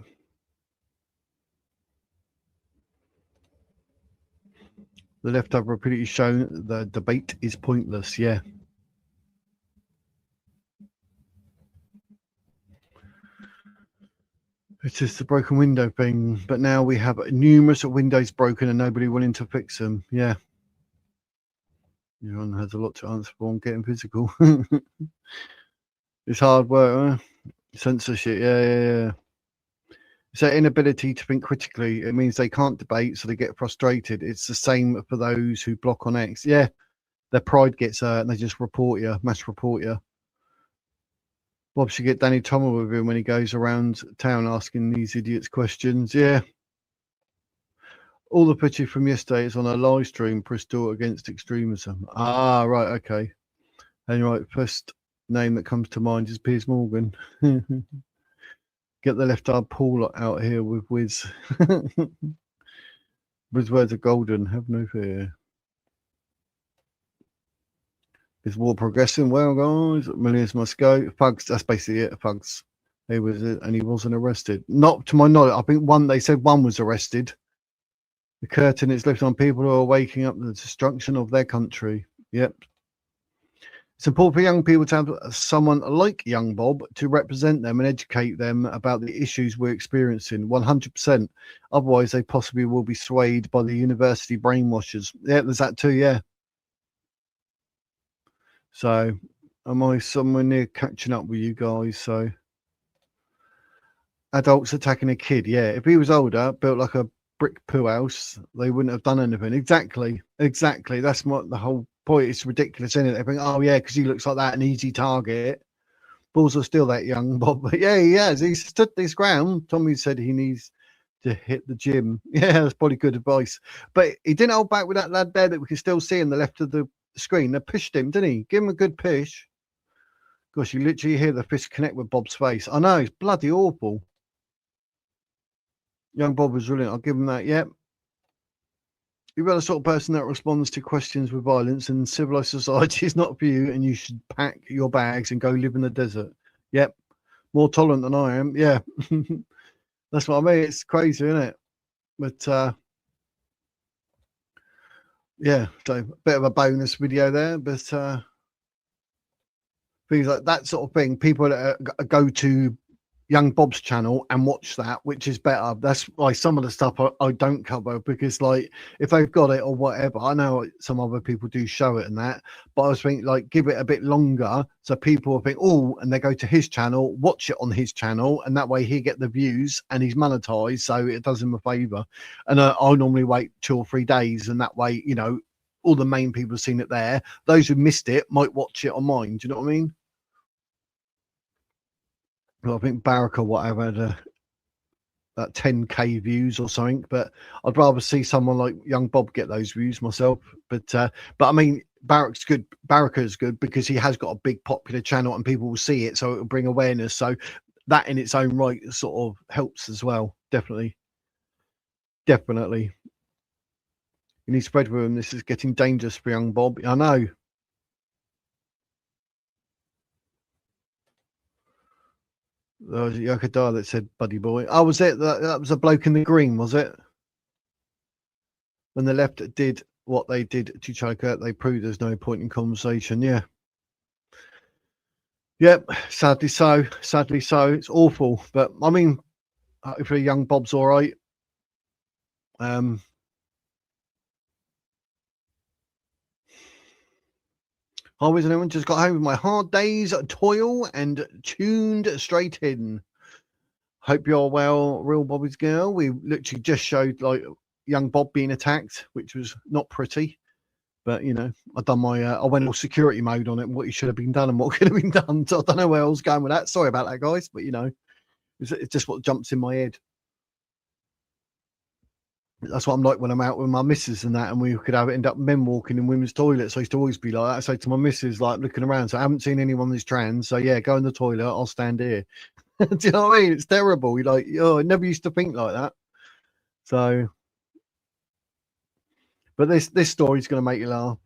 The left have repeatedly shown the debate is pointless. Yeah. It's just the broken window thing. But now we have numerous windows broken and nobody willing to fix them. Yeah. Everyone has a lot to answer for on getting physical. It's hard work, huh? Censorship, yeah. It's that inability to think critically. It means they can't debate, so they get frustrated. It's the same for those who block on X. Yeah, their pride gets hurt and they just report you, mass report you. Bob should get Danny Tommel with him when he goes around town asking these idiots questions. Yeah. All the footage from yesterday is on a live stream, Bristol against extremism. Ah, right, okay. And right, first name that comes to mind is Piers Morgan. Get the left arm Paul out here with Wiz. His words are golden, have no fear. Is war progressing? Well, guys, millions must go. Thugs, that's basically it, thugs. He was, and he wasn't arrested. Not to my knowledge. I think they said one was arrested. The curtain is lifted on people who are waking up to the destruction of their country. Yep. It's important for young people to have someone like young Bob to represent them and educate them about the issues we're experiencing. 100%. Otherwise, they possibly will be swayed by the university brainwashers. Yeah, there's that too, yeah. So, am I somewhere near catching up with you guys? So, adults attacking a kid. Yeah, if he was older, built like a brick poo house, they wouldn't have done anything. Exactly. That's what the whole point. It's ridiculous, isn't it? They think, oh yeah, because he looks like that, an easy target. Balls are still that young, Bob. But yeah, he has. He stood his ground. Tommy said he needs to hit the gym. Yeah, that's probably good advice. But he didn't hold back with that lad there that we can still see in the left of the screen. They pushed him, didn't he? Give him a good push. Gosh, you literally hear the fist connect with Bob's face. I know, it's bloody awful. Young Bob was brilliant. I'll give him that. Yep. You're the sort of person that responds to questions with violence, and civilized society is not for you, and you should pack your bags and go live in the desert. Yep. More tolerant than I am. Yeah. That's what I mean. It's crazy, isn't it? But yeah, so a bit of a bonus video there, but things like that sort of thing. People that go to Young Bob's channel and watch that, which is better. That's why some of the stuff I don't cover, because like if they've got it or whatever, I know some other people do show it and that, but I was thinking like give it a bit longer so people will think, oh, and they go to his channel, watch it on his channel, and that way he get the views and he's monetized, so it does him a favor. And I'll normally wait 2 or 3 days, and that way, you know, all the main people have seen it there. Those who missed it might watch it on mine. Do you know what I mean? Well, I think Barrack or whatever had that 10k views or something, but I'd rather see someone like Young Bob get those views myself. But I mean, Barrack's good. Barrack is good because he has got a big popular channel and people will see it, so it will bring awareness. So that in its own right sort of helps as well. Definitely. You need spread with him. This is getting dangerous for Young Bob. I know. There was a Yokadar that said buddy boy. Oh, was it? That was a bloke in the green, was it? When the left did what they did to Choker, they proved there's no point in conversation. Yeah. Yep. Sadly so. It's awful. But I mean, if a Young Bob's all right. I was anyone just got home with my hard day's toil and tuned straight in. Hope you're well, real Bobby's girl. We literally just showed like Young Bob being attacked, which was not pretty. But you know, I done my I went all security mode on it, what he should have been done and what could have been done. So I don't know where I was going with that. Sorry about that, guys. But you know, it's just what jumps in my head. That's what I'm like when I'm out with my missus and that, and we could end up men walking in women's toilets. So I used to always be like that. I say to my missus, like looking around, so I haven't seen anyone that's trans. So yeah, go in the toilet. I'll stand here. Do you know what I mean? It's terrible. You're like, oh, I never used to think like that. So, but this story's going to make you laugh.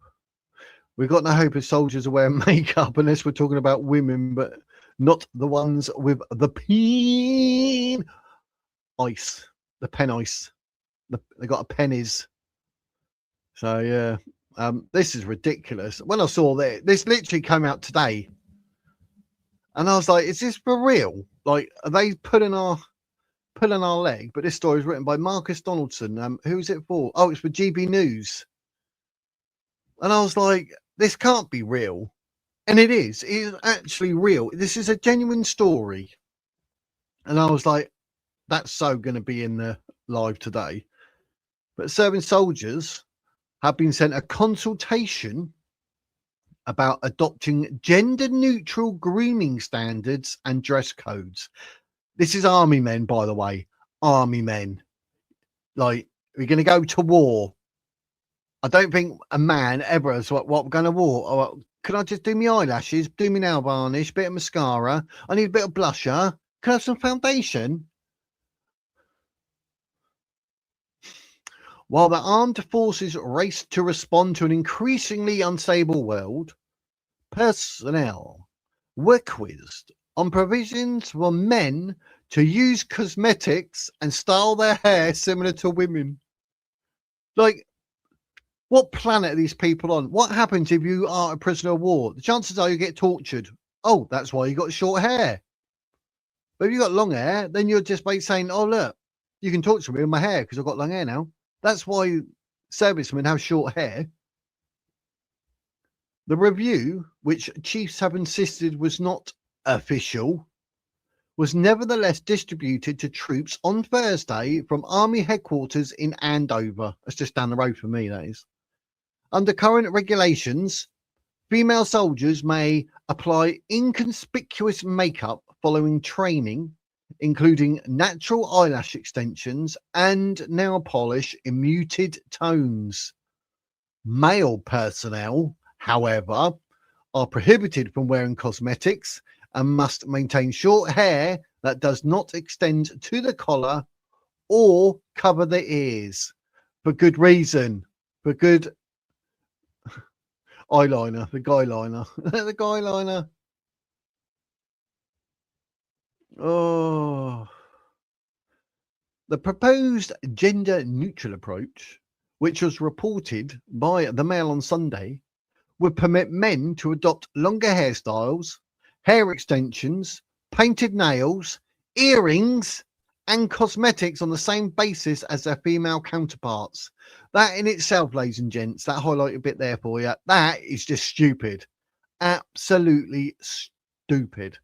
We've got no hope of soldiers wearing makeup unless we're talking about women, but not the ones with the pen ice, the pen ice. They got a pennies. So yeah, this is ridiculous. When I saw that, this literally came out today, and I was like, "Is this for real? Like, are they pulling our leg?" But this story is written by Marcus Donaldson. Who is it for? Oh, it's for GB News. And I was like, "This can't be real," and it is. It is actually real. This is a genuine story. And I was like, "That's so going to be in the live today." But serving soldiers have been sent a consultation about adopting gender-neutral grooming standards and dress codes. This is army men, by the way. Army men. Like, we're going to go to war. I don't think a man ever has what we're going to war. Oh, can I just do my eyelashes? Do me nail varnish, bit of mascara. I need a bit of blusher. Can I have some foundation? While the armed forces raced to respond to an increasingly unstable world, personnel were quizzed on provisions for men to use cosmetics and style their hair similar to women. Like, what planet are these people on? What happens if you are a prisoner of war? The chances are you get tortured. Oh, that's why you got short hair. But if you got long hair, then you're just basically saying, oh, look, you can torture me with my hair because I've got long hair now. That's why servicemen have short hair. The review, which chiefs have insisted was not official, was nevertheless distributed to troops on Thursday from Army headquarters in Andover. That's just down the road from me, that is. Under current regulations, female soldiers may apply inconspicuous makeup following training including natural eyelash extensions and nail polish in muted tones. Male personnel, however, are prohibited from wearing cosmetics and must maintain short hair that does not extend to the collar or cover the ears, for good reason, for good eyeliner, the guy liner, the guy liner. Oh, the proposed gender neutral approach, which was reported by the Mail on Sunday, would permit men to adopt longer hairstyles, hair extensions, painted nails, earrings, and cosmetics on the same basis as their female counterparts. That in itself, ladies and gents, that highlighted bit there for you, that is just stupid. Absolutely stupid.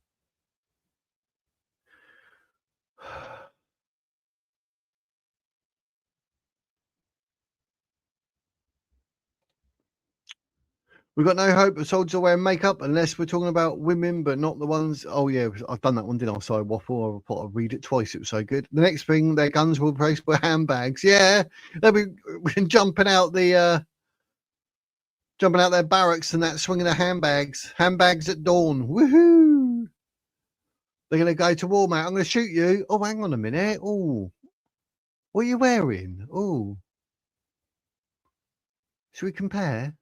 We've got no hope of soldiers wearing makeup unless we're talking about women, but not the ones. Oh, yeah, I've done that one, didn't I? Sorry, waffle. I thought I'd read it twice. It was so good. The next thing, their guns will replace with handbags. Yeah, they'll be jumping out their barracks and that, swinging their handbags. Handbags at dawn. Woohoo! They're going to go to war, mate. I'm going to shoot you. Oh, hang on a minute. Oh, what are you wearing? Oh, should we compare?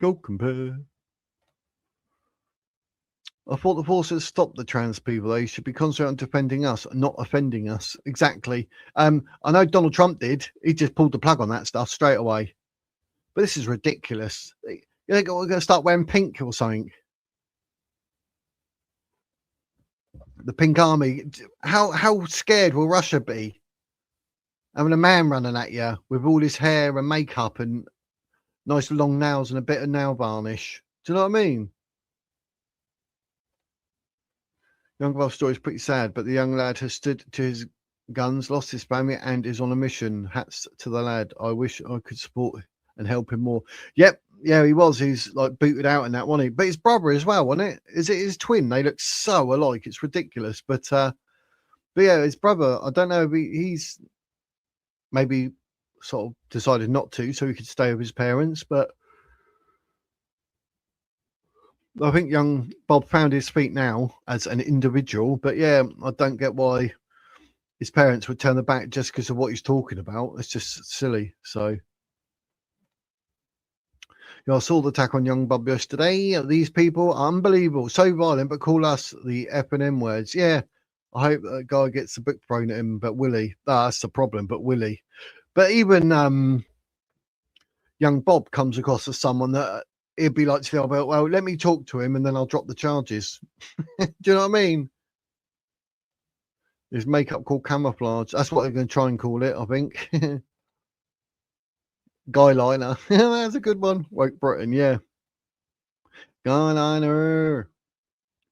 Go compare. I thought the forces stopped the trans people. They should be concentrating on defending us, not offending us. Exactly. I know Donald Trump did. He just pulled the plug on that stuff straight away. But this is ridiculous. You think we're going to start wearing pink or something? The Pink Army. How scared will Russia be? Having a man running at you with all his hair and makeup and nice long nails and a bit of nail varnish. Do you know what I mean? Young Wolf's story is pretty sad, but the young lad has stood to his guns, lost his family, and is on a mission. Hats to the lad. I wish I could support and help him more. Yep, yeah, he was. He's like booted out in that, wasn't he? But his brother as well, wasn't it? Is it his twin? They look so alike. It's ridiculous. But yeah, his brother. I don't know if he's maybe sort of decided not to, so he could stay with his parents. But I think young Bob found his feet now as an individual. But yeah, I don't get why his parents would turn their back just because of what he's talking about. It's just silly. So yeah, I saw the attack on young Bob yesterday. These people are unbelievable, so violent, but call us the F and M words. Yeah, I hope that guy gets the book thrown at him. But will he? That's the problem. But will he? But even young Bob comes across as someone that he'd be like to feel, well, let me talk to him and then I'll drop the charges. Do you know what I mean? His makeup called camouflage. That's what they're going to try and call it, I think. Guy liner. That's a good one. Woke Britain, yeah. Guy liner.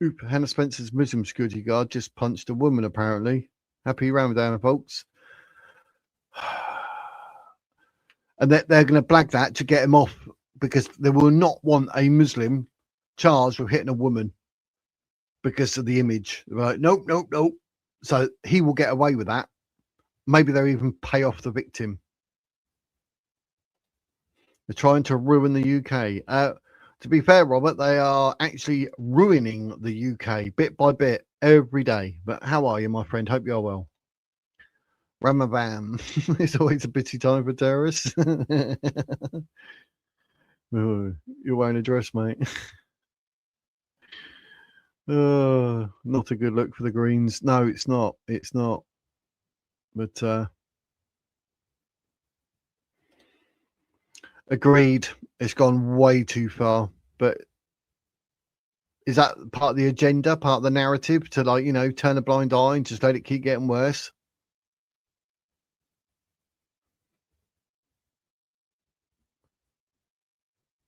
Oop, Hannah Spencer's Muslim security guard just punched a woman, apparently. Happy Ramadan, folks. And they're going to blag that to get him off because they will not want a Muslim charged with hitting a woman because of the image. They're like, nope. So he will get away with that. Maybe they'll even pay off the victim. They're trying to ruin the UK. To be fair, Robert, they are actually ruining the UK bit by bit every day. But how are you, my friend? Hope you're well. Ramadan. It's always a busy time for terrorists. Oh, you're wearing a dress, mate. Not a good look for the Greens. No, it's not. It's not. But agreed. It's gone way too far. But is that part of the agenda, part of the narrative to, like, you know, turn a blind eye and just let it keep getting worse?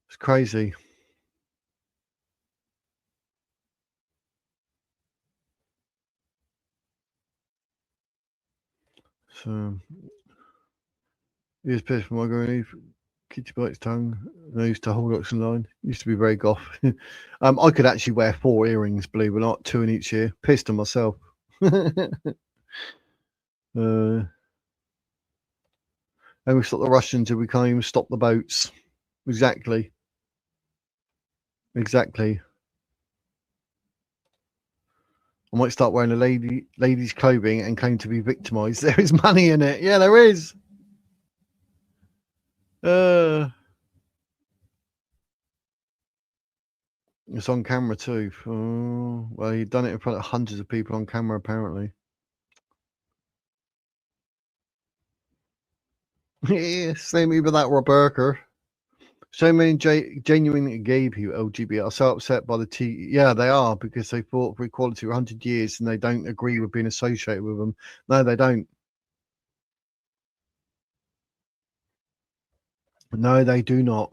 It's crazy. So he was pissed for my going. Kitty bites tongue. Nose to hold oxen line. Used to be very goth. I could actually wear 4 earrings, believe it or not, 2 in each ear. Pissed on myself. And we stop the Russians if we can't even stop the boats. Exactly. Exactly. I might start wearing a lady's clothing and claim to be victimized. There is money in it. Yeah, there is. It's on camera too. Oh, well, he'd done it in front of hundreds of people on camera, apparently. Yeah, same either that or a burger. So many genuinely gay people, LGBT, are so upset by the Yeah, they are, because they fought for equality for 100 years and they don't agree with being associated with them. No, they don't. No, they do not.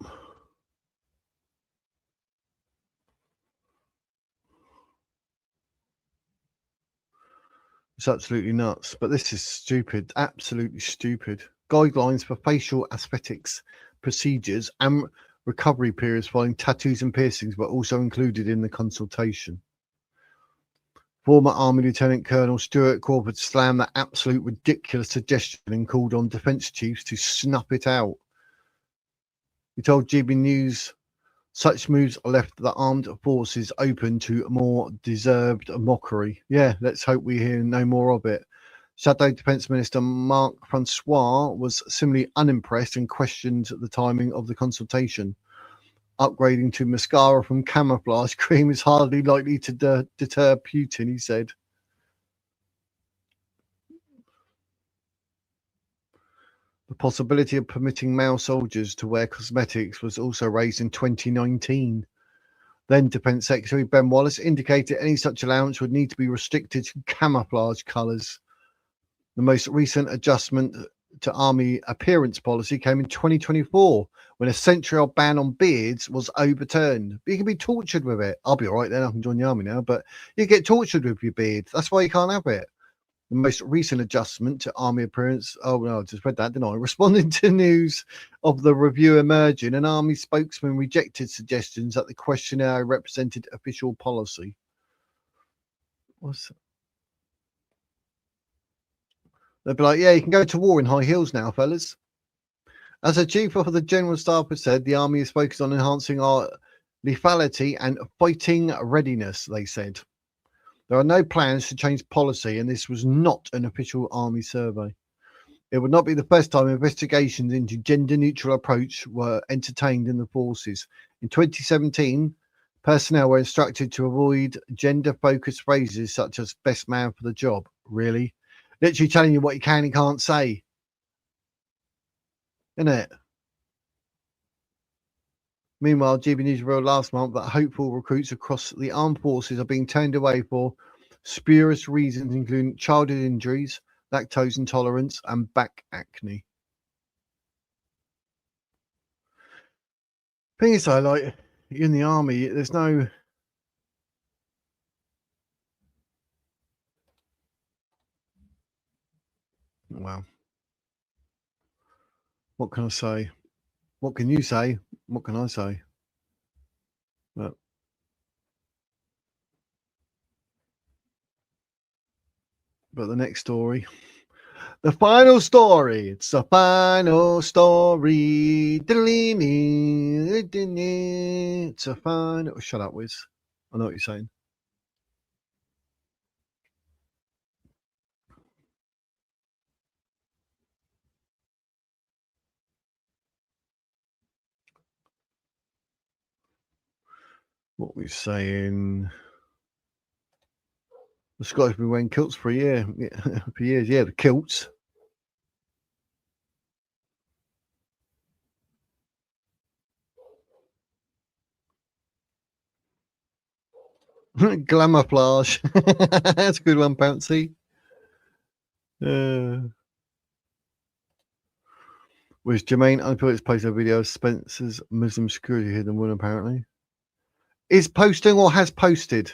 It's absolutely nuts. But this is stupid. Absolutely stupid. Guidelines for facial aesthetics procedures and recovery periods following tattoos and piercings were also included in the consultation. Former Army Lieutenant Colonel Stuart Crawford slammed that absolute ridiculous suggestion and called on defence chiefs to snuff it out. He told GB News such moves left the armed forces open to more deserved mockery. Yeah, let's hope we hear no more of it. Shadow Defence Minister Marc Francois was similarly unimpressed and questioned the timing of the consultation. Upgrading to mascara from camouflage cream is hardly likely to deter Putin, he said. The possibility of permitting male soldiers to wear cosmetics was also raised in 2019. Then Defence Secretary Ben Wallace indicated any such allowance would need to be restricted to camouflage colours. The most recent adjustment to Army appearance policy came in 2024 when a century-old ban on beards was overturned. But you can be tortured with it. I'll be all right then, I can join the Army now, but you get tortured with your beard. That's why you can't have it. The most recent adjustment to Army appearance, oh no, I just read that, didn't I? Responding to news of the review emerging, an Army spokesman rejected suggestions that the questionnaire represented official policy. They'd be like, yeah, you can go to war in high heels now, fellas. As the Chief of the General Staff has said, the Army is focused on enhancing our lethality and fighting readiness, they said. There are no plans to change policy, and this was not an official Army survey. It would not be the first time investigations into gender-neutral approach were entertained in the forces. In 2017, personnel were instructed to avoid gender-focused phrases such as best man for the job. Really? Literally telling you what you can and can't say. Isn't it? Meanwhile, GB News revealed last month that hopeful recruits across the armed forces are being turned away for spurious reasons, including childhood injuries, lactose intolerance, and back acne. Thing is, though, like in the army, there's no. Well, what can I say? What can you say? What can I say? But the next story. The final story. It's the final story. It's a final. Shut up, Wiz. I know what you're saying. What we're saying. The Scottish have been wearing kilts for a year. Yeah, for years. Yeah, the kilts. Glamourflage. That's a good one, Pouncy. Was Jermaine Unfiltered posted a video of Spencer's Muslim security hidden one, apparently. Is posting or has posted?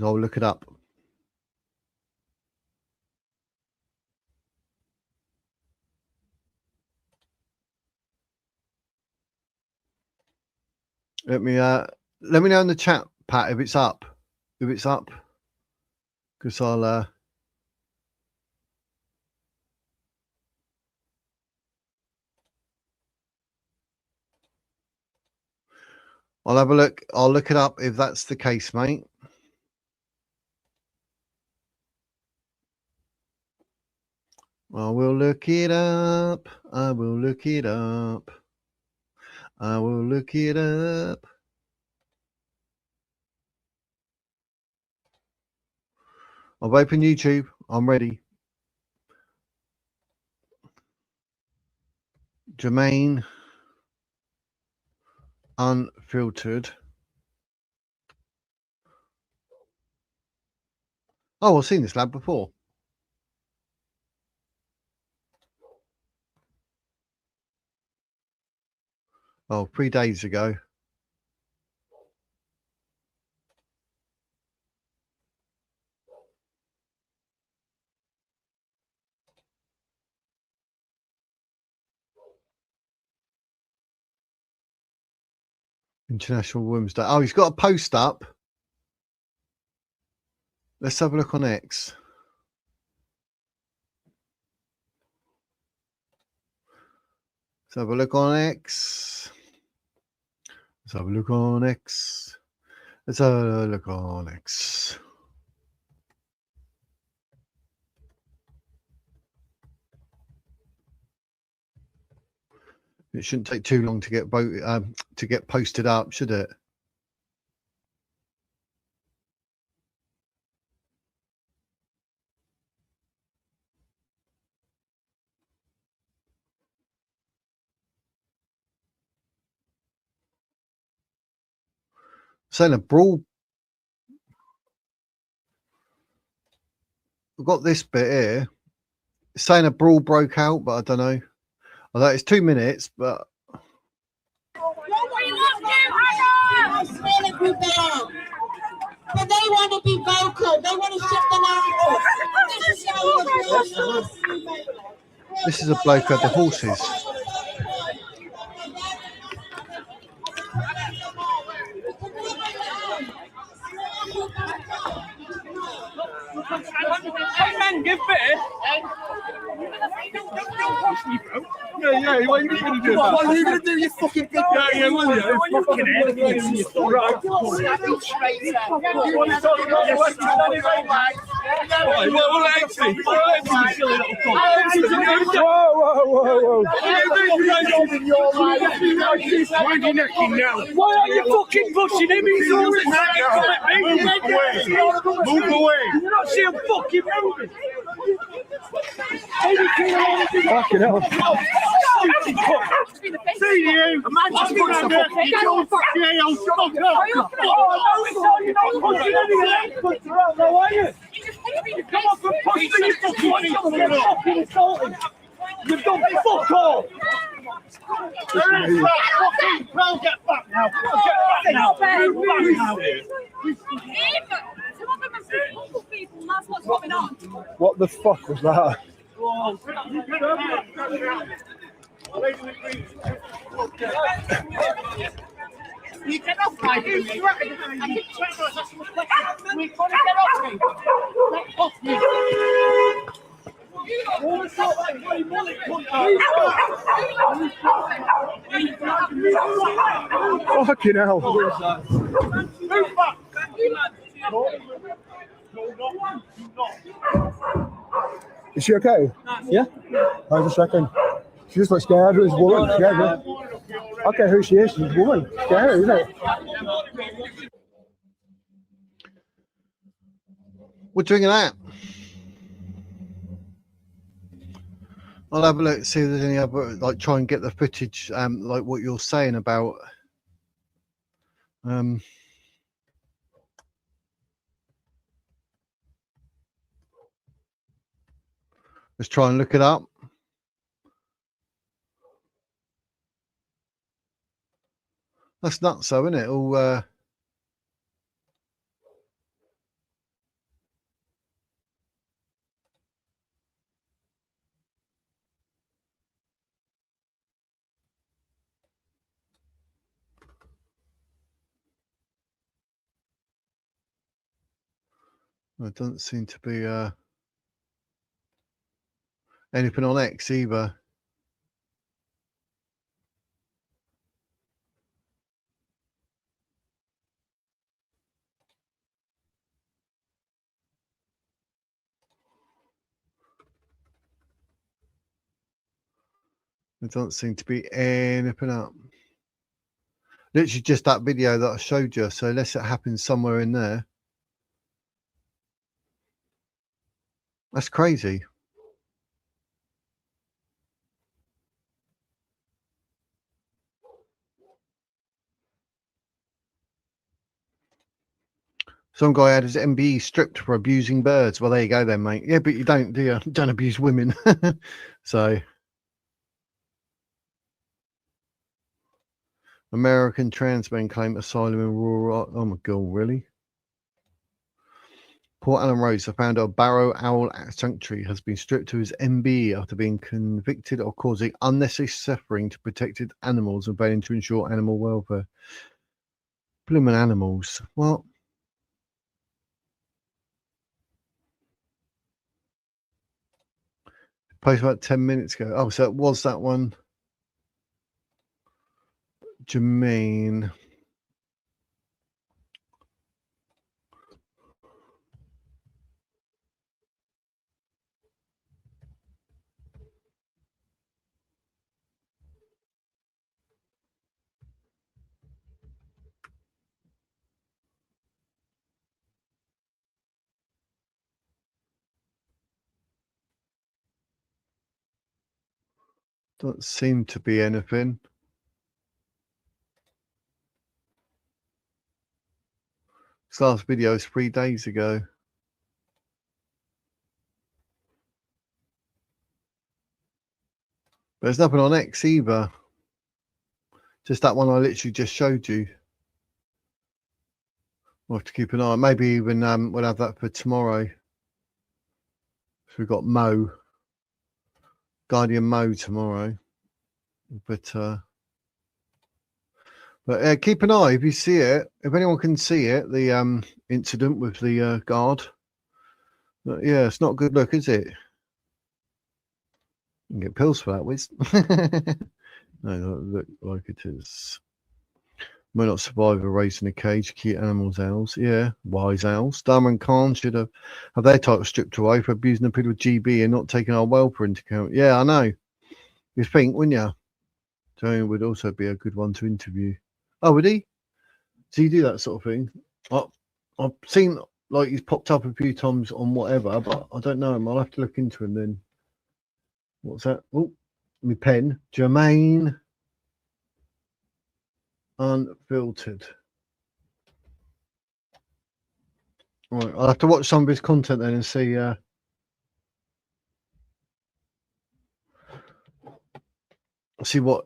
I'll look it up. Let me know in the chat, Pat, if it's up. If it's up. Because I'll have a look. I'll look it up if that's the case, mate. I will look it up. I will look it up. I will look it up. I've opened YouTube. I'm ready. Jermaine Unfiltered. Oh, I've seen this lad before. Oh, 3 days ago. International Women's Day. Oh, he's got a post up. Let's have a look on X. Let's have a look on X. Let's have a look on X. Let's have a look on X. It shouldn't take too long to get posted up, should it? Saying a brawl. We've got this bit here. It's saying a brawl broke out, but I don't know. Although it's 2 minutes, but But they want to be vocal. They want to shift the narrative. this is a bloke at the horses. Hey man, give it. Yeah, what are you going to do? What are you going to do? You fucking big yeah, will you? Fucking head. Why are you fucking pushing him? He's always Move away. You're not seeing fucking moving. Fucking hell. See you. Imagine you down there. You don't fucking hell. Shut up. You're not pushing anything. How are you? You come up and push me. You're fucking insulting. You've done fuck all. Fucking well, get back now. Get back now. What the fuck was that? You get off my We can't get off me. Get off me. Fucking hell. Move back. Is she okay? Yeah. Hang on a second. She just looks scared. Who's a woman? Scared. Okay, who she is? She's a woman. Scary, isn't it? What do you think of that? I'll have a look, see if there's any other, like, try and get the footage, like what you're saying about. Let's try and look it up. That's nuts, though, isn't it? All. There doesn't seem to be anything on X either. There doesn't seem to be anything up. Literally just that video that I showed you. So unless it happens somewhere in there. That's crazy. Some guy had his MBE stripped for abusing birds. Well, there you go then, mate. Yeah, but you don't, do you? You don't abuse women. So, American trans men claim asylum in rural... Oh, my God, really? Port Allen Road, the founder of Barrow Owl Sanctuary, has been stripped to his MBE after being convicted of causing unnecessary suffering to protected animals and failing to ensure animal welfare. Blooming animals. What? Post about 10 minutes ago. Oh, so it was that one. Jermaine. Doesn't seem to be anything. This last video is 3 days ago. But there's nothing on X either. Just that one I literally just showed you. We'll have to keep an eye. Maybe even we'll have that for tomorrow. So we've got Mo. Guardian Mo tomorrow. But keep an eye if you see it. If anyone can see it, the incident with the guard. But yeah, it's not a good look, is it? You can get pills for that, Wiz. No, look like it is. May not survive a raised in a cage. Cute animals, owls. Yeah, wise owls. Dharma and Khan should have their title stripped away for abusing the people with GB and not taking our welfare into account. Yeah, I know. You think, wouldn't you? Tony would also be a good one to interview. Oh, would he? Does he do that sort of thing? I've seen like he's popped up a few times on whatever, but I don't know him. I'll have to look into him then. What's that? Oh, my pen. Jermaine. Unfiltered. Right, I'll have to watch some of his content then and see. See what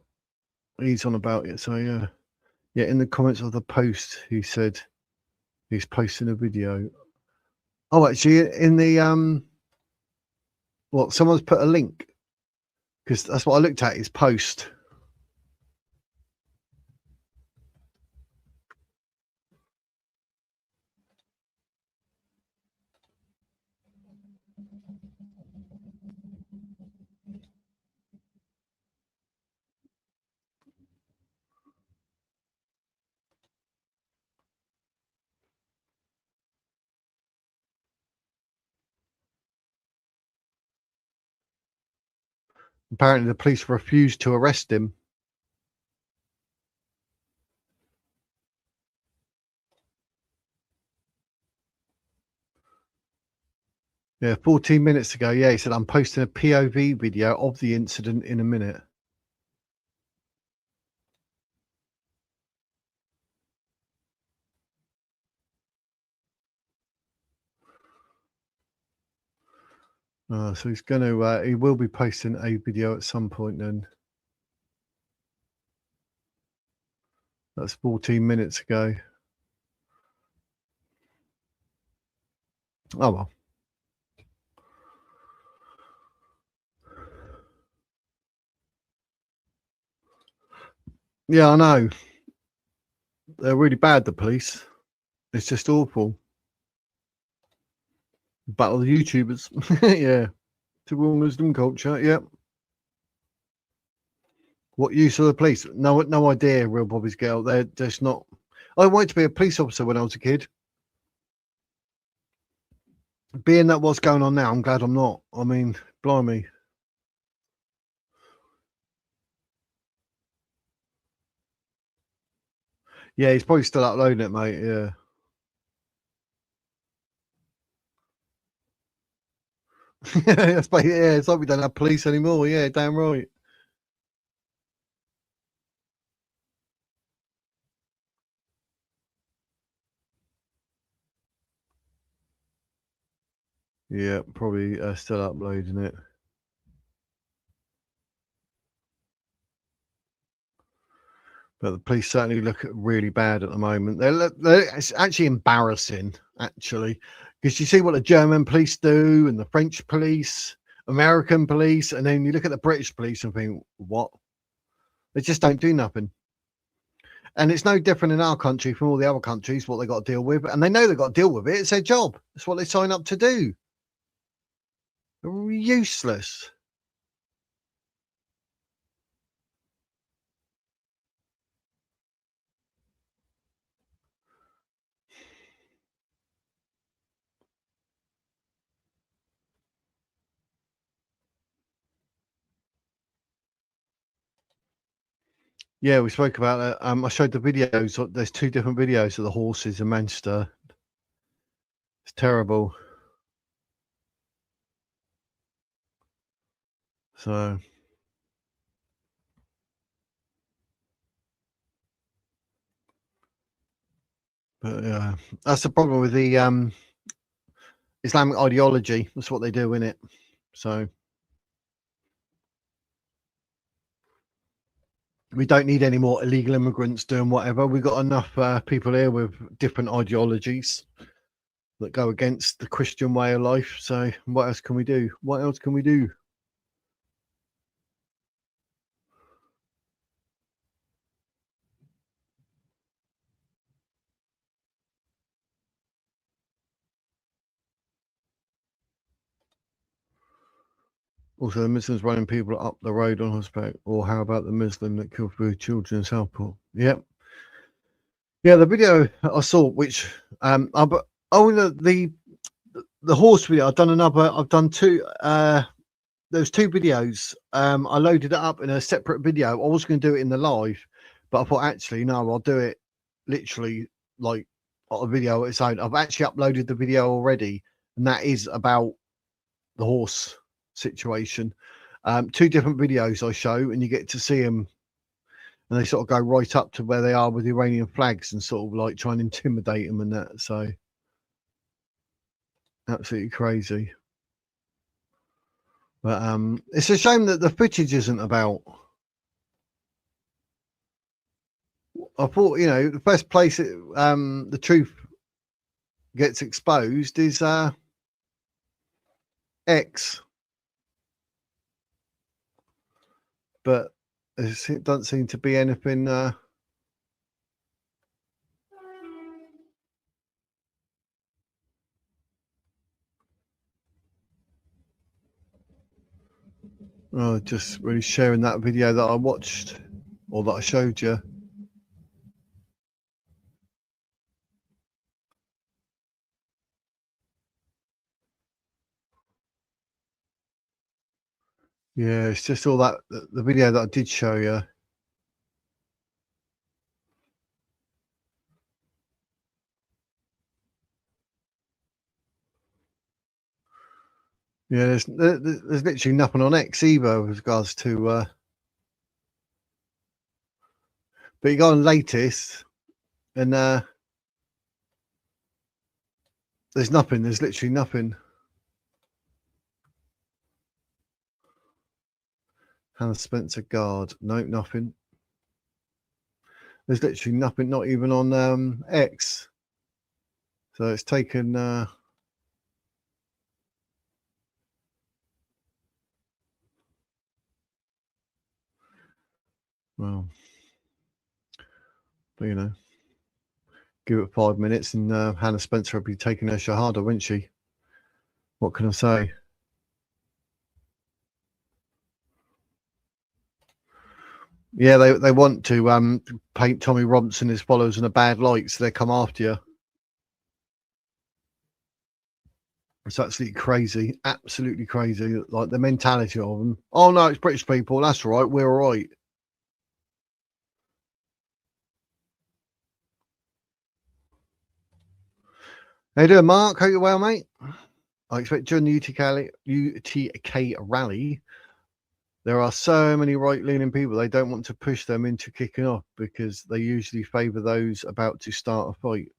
he's on about it. So yeah. In the comments of the post, he said he's posting a video. Oh, actually, in the someone's put a link because that's what I looked at. His post. Apparently, the police refused to arrest him. Yeah, 14 minutes ago. Yeah, he said, I'm posting a POV video of the incident in a minute. So he's going to, he will be posting a video at some point then. That's 14 minutes ago. Oh, well. Yeah, I know. They're really bad, the police. It's just awful. Battle of the YouTubers. Yeah. Typical Muslim culture. Yep. What use of the police? No idea, Real Bobby's girl. They're just not. I wanted to be a police officer when I was a kid. Being that what's going on now, I'm glad I'm not. I mean, blimey. Yeah, he's probably still uploading it, mate. Yeah. Yeah, it's like we don't have police anymore. Yeah, damn right. Yeah, probably still uploading it. But the police certainly look really bad at the moment. It's actually embarrassing, actually, because you see what the German police do and the French police, American police, and then you look at the British police and think, what? They just don't do nothing. And it's no different in our country from all the other countries, what they got to deal with. And they know they've got to deal with it. It's their job. It's what they sign up to do. They're useless. Yeah, we spoke about that. I showed the videos. There's 2 different videos of the horses in Manchester. It's terrible. So, but yeah, that's the problem with the Islamic ideology. That's what they do in it. So we don't need any more illegal immigrants doing whatever. We've got enough people here with different ideologies that go against the Christian way of life. So what else can we do? What else can we do? Also, the Muslims running people up the road on horseback, or how about the Muslim that killed 3 children in Southport? Yep. Yeah, the video I saw, which the horse video, I've done 2. There's 2 videos. I loaded it up in a separate video. I was going to do it in the live, but I thought actually no, I'll do it literally like a video of its own. I've actually uploaded the video already, and that is about the horse situation. 2 different videos I show, and you get to see them, and they sort of go right up to where they are with Iranian flags and sort of like try and intimidate them and that. So absolutely crazy. But it's a shame that the footage isn't about. I thought, the first place the truth gets exposed is X. But it doesn't seem to be anything. Just really sharing that video that I watched or that I showed you. Yeah, it's just all that the video that I did show you. Yeah, there's literally nothing on X either with regards to. But you go on latest, and there's nothing. There's literally nothing. Hannah Spencer guard. Nope, nothing. There's literally nothing. Not even on X. So it's taken. Well, but give it 5 minutes, and Hannah Spencer will be taking her shahada, won't she? What can I say? Yeah, they want to paint Tommy Robinson and his followers in a bad light, so they come after you. It's absolutely crazy, absolutely crazy. Like the mentality of them. Oh no, it's British people. That's right, we're all right. How you doing, Mark? Hope you're well, mate. I expect during the UTK rally, there are so many right-leaning people. They don't want to push them into kicking off because they usually favour those about to start a fight.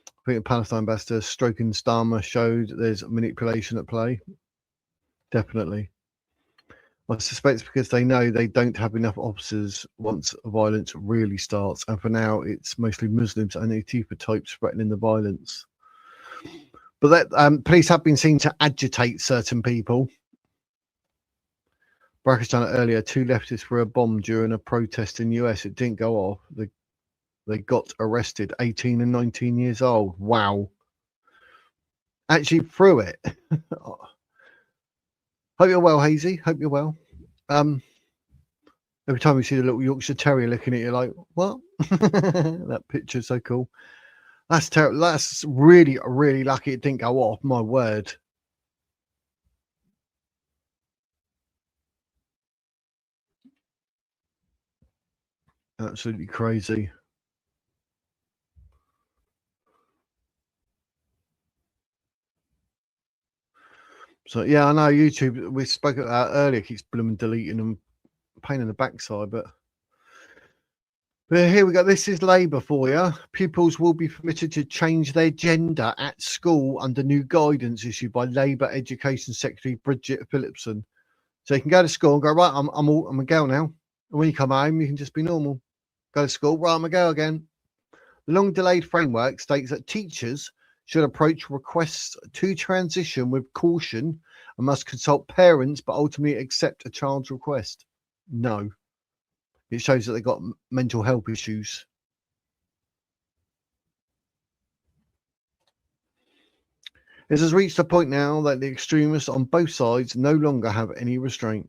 I think the Palestine ambassador stroking Starmer showed there's manipulation at play. Definitely. I suspect it's because they know they don't have enough officers once violence really starts. And for now, it's mostly Muslims and Antifa types threatening the violence. But that police have been seen to agitate certain people. Brackett's done it earlier. 2 leftists were bombed during a protest in the US. It didn't go off. They got arrested, 18 and 19 years old. Wow. Actually threw it. Hope you're well, Hazy. Hope you're well. Every time you see the little Yorkshire Terrier looking at you like, what? That picture's so cool. That's terrible. That's really, really lucky it didn't go off. My word. Absolutely crazy. So yeah, I know YouTube. We spoke about that earlier. Keeps blooming deleting and pain in the backside, but here we go. This is Labour for you. Pupils will be permitted to change their gender at school under new guidance issued by Labour Education Secretary Bridget Phillipson. So you can go to school and go, right, I'm a girl now. And when you come home, you can just be normal. Go to school, right, I'm a girl again. The long-delayed framework states that teachers should approach requests to transition with caution and must consult parents, but ultimately accept a child's request. No. It shows that they've got mental health issues. It has reached a point now that the extremists on both sides no longer have any restraint.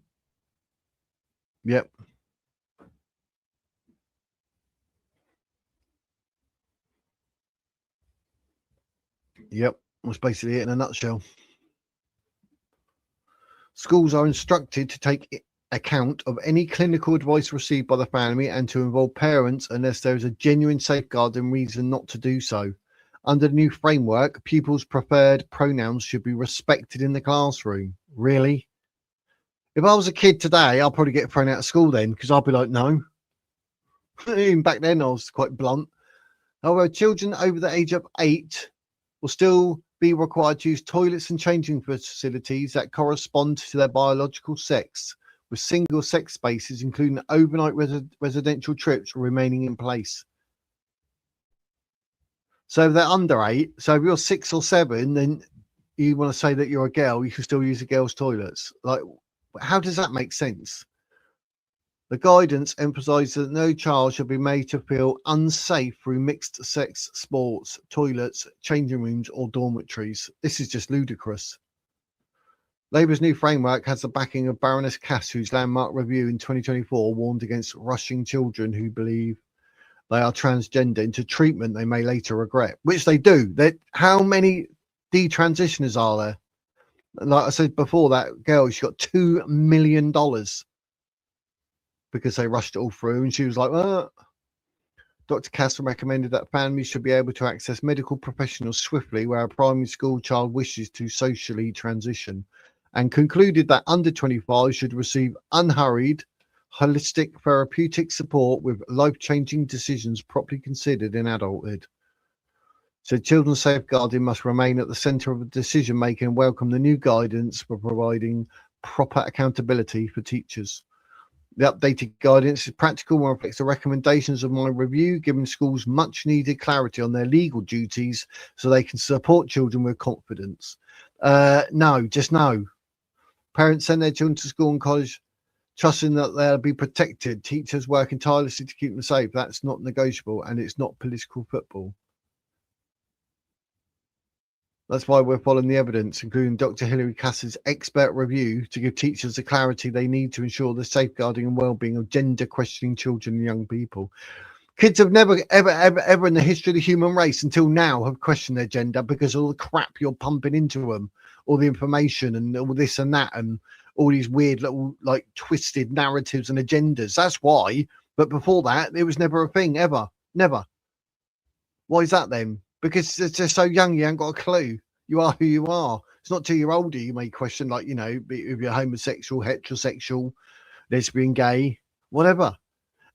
Yep. Yep. That's basically it in a nutshell. Schools are instructed to take account of any clinical advice received by the family and to involve parents unless there is a genuine safeguarding reason not to do so. Under the new framework, pupils' preferred pronouns should be respected in the classroom. Really? If I was a kid today, I'll probably get thrown out of school then because I'll be like, no. Even back then, I was quite blunt. However, children over the age of 8 will still be required to use toilets and changing facilities that correspond to their biological sex, with single sex spaces, including overnight residential trips, remaining in place. So if they're under 8, so if you're 6 or 7, then you want to say that you're a girl, you can still use the girls' toilets. Like, how does that make sense? The guidance emphasizes that no child should be made to feel unsafe through mixed sex sports, toilets, changing rooms, or dormitories. This is just ludicrous. Labour's new framework has the backing of Baroness Cass, whose landmark review in 2024 warned against rushing children who believe they are transgender into treatment they may later regret, which they do. How many detransitioners are there? Like I said before, that girl, she got $2 million because they rushed it all through, and she was like, Dr. Cass recommended that families should be able to access medical professionals swiftly where a primary school child wishes to socially transition, and concluded that under 25 should receive unhurried, holistic therapeutic support with life-changing decisions properly considered in adulthood. So children's safeguarding must remain at the centre of the decision-making and welcome the new guidance for providing proper accountability for teachers. The updated guidance is practical and reflects the recommendations of my review, giving schools much needed clarity on their legal duties so they can support children with confidence. No, just no. Parents send their children to school and college trusting that they'll be protected. Teachers working tirelessly to keep them safe. That's not negotiable, and it's not political football. That's why we're following the evidence, including Dr. Hilary Cass's expert review, to give teachers the clarity they need to ensure the safeguarding and well-being of gender-questioning children and young people. Kids have never, ever in the history of the human race until now have questioned their gender because of all the crap you're pumping into them, all the information and all this and that, and all these weird little like twisted narratives and agendas. That's why. But before that, it was never a thing, ever. Never. Why is that then? Because it's just so young, you ain't got a clue. You are who you are. It's not till you're older you may question, like, you know, if you're homosexual, heterosexual, lesbian, gay, whatever.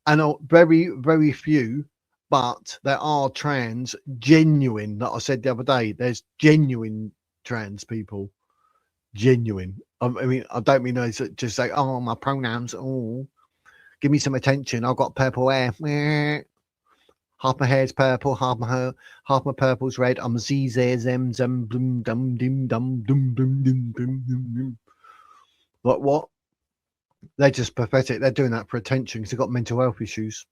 And very, very few, but there are trans, genuine, like I said the other day, there's genuine trans people. Genuine. I mean, I don't mean those that just say, oh, my pronouns, oh, give me some attention. I've got purple hair. Half my hair's purple, half my purple's red. I'm zem blum dum dim dum dum dum dum dum dum. Like what? They're just pathetic. They're doing that for attention because they've got mental health issues.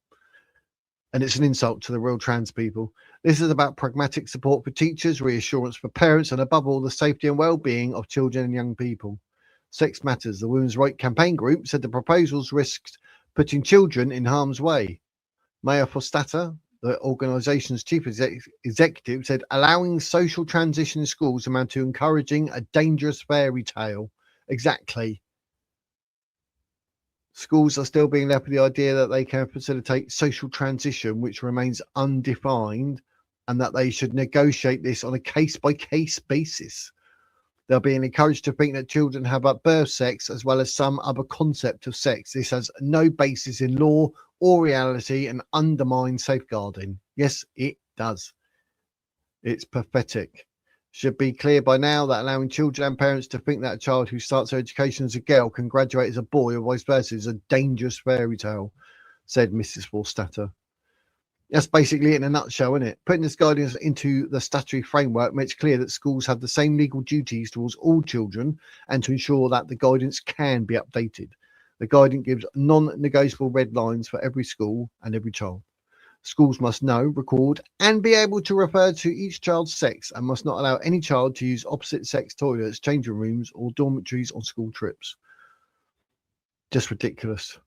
And it's an insult to the real trans people. This is about pragmatic support for teachers, reassurance for parents, and above all, the safety and well-being of children and young people. Sex Matters, the Women's Right Campaign Group, said the proposals risked putting children in harm's way. Maya Fostata, the organisation's chief executive, said allowing social transition in schools amount to encouraging a dangerous fairy tale. Exactly. Schools are still being left with the idea that they can facilitate social transition, which remains undefined, and that they should negotiate this on a case-by-case basis. They're being encouraged to think that children have at birth sex as well as some other concept of sex. This has no basis in law or reality and undermines safeguarding. Yes, it does. It's pathetic. Should be clear by now that allowing children and parents to think that a child who starts their education as a girl can graduate as a boy or vice versa is a dangerous fairy tale, said Mrs. Forstatter. That's basically it in a nutshell, isn't it? Putting this guidance into the statutory framework makes clear that schools have the same legal duties towards all children and to ensure that the guidance can be updated. The guidance gives non-negotiable red lines for every school and every child. Schools must know, record, and be able to refer to each child's sex and must not allow any child to use opposite-sex toilets, changing rooms, or dormitories on school trips. Just ridiculous.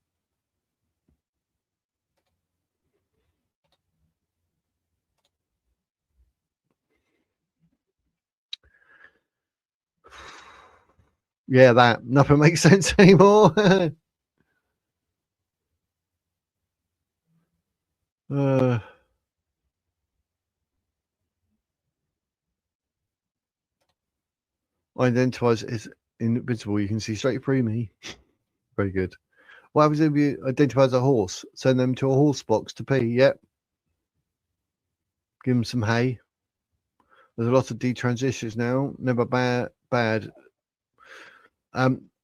Yeah, that. Nothing makes sense anymore. Identifies as invisible. You can see straight through me. Very good. What happens if you identify as a horse? Send them to a horse box to pee. Yep. Give them some hay. There's a lot of detransitions now. Never bad.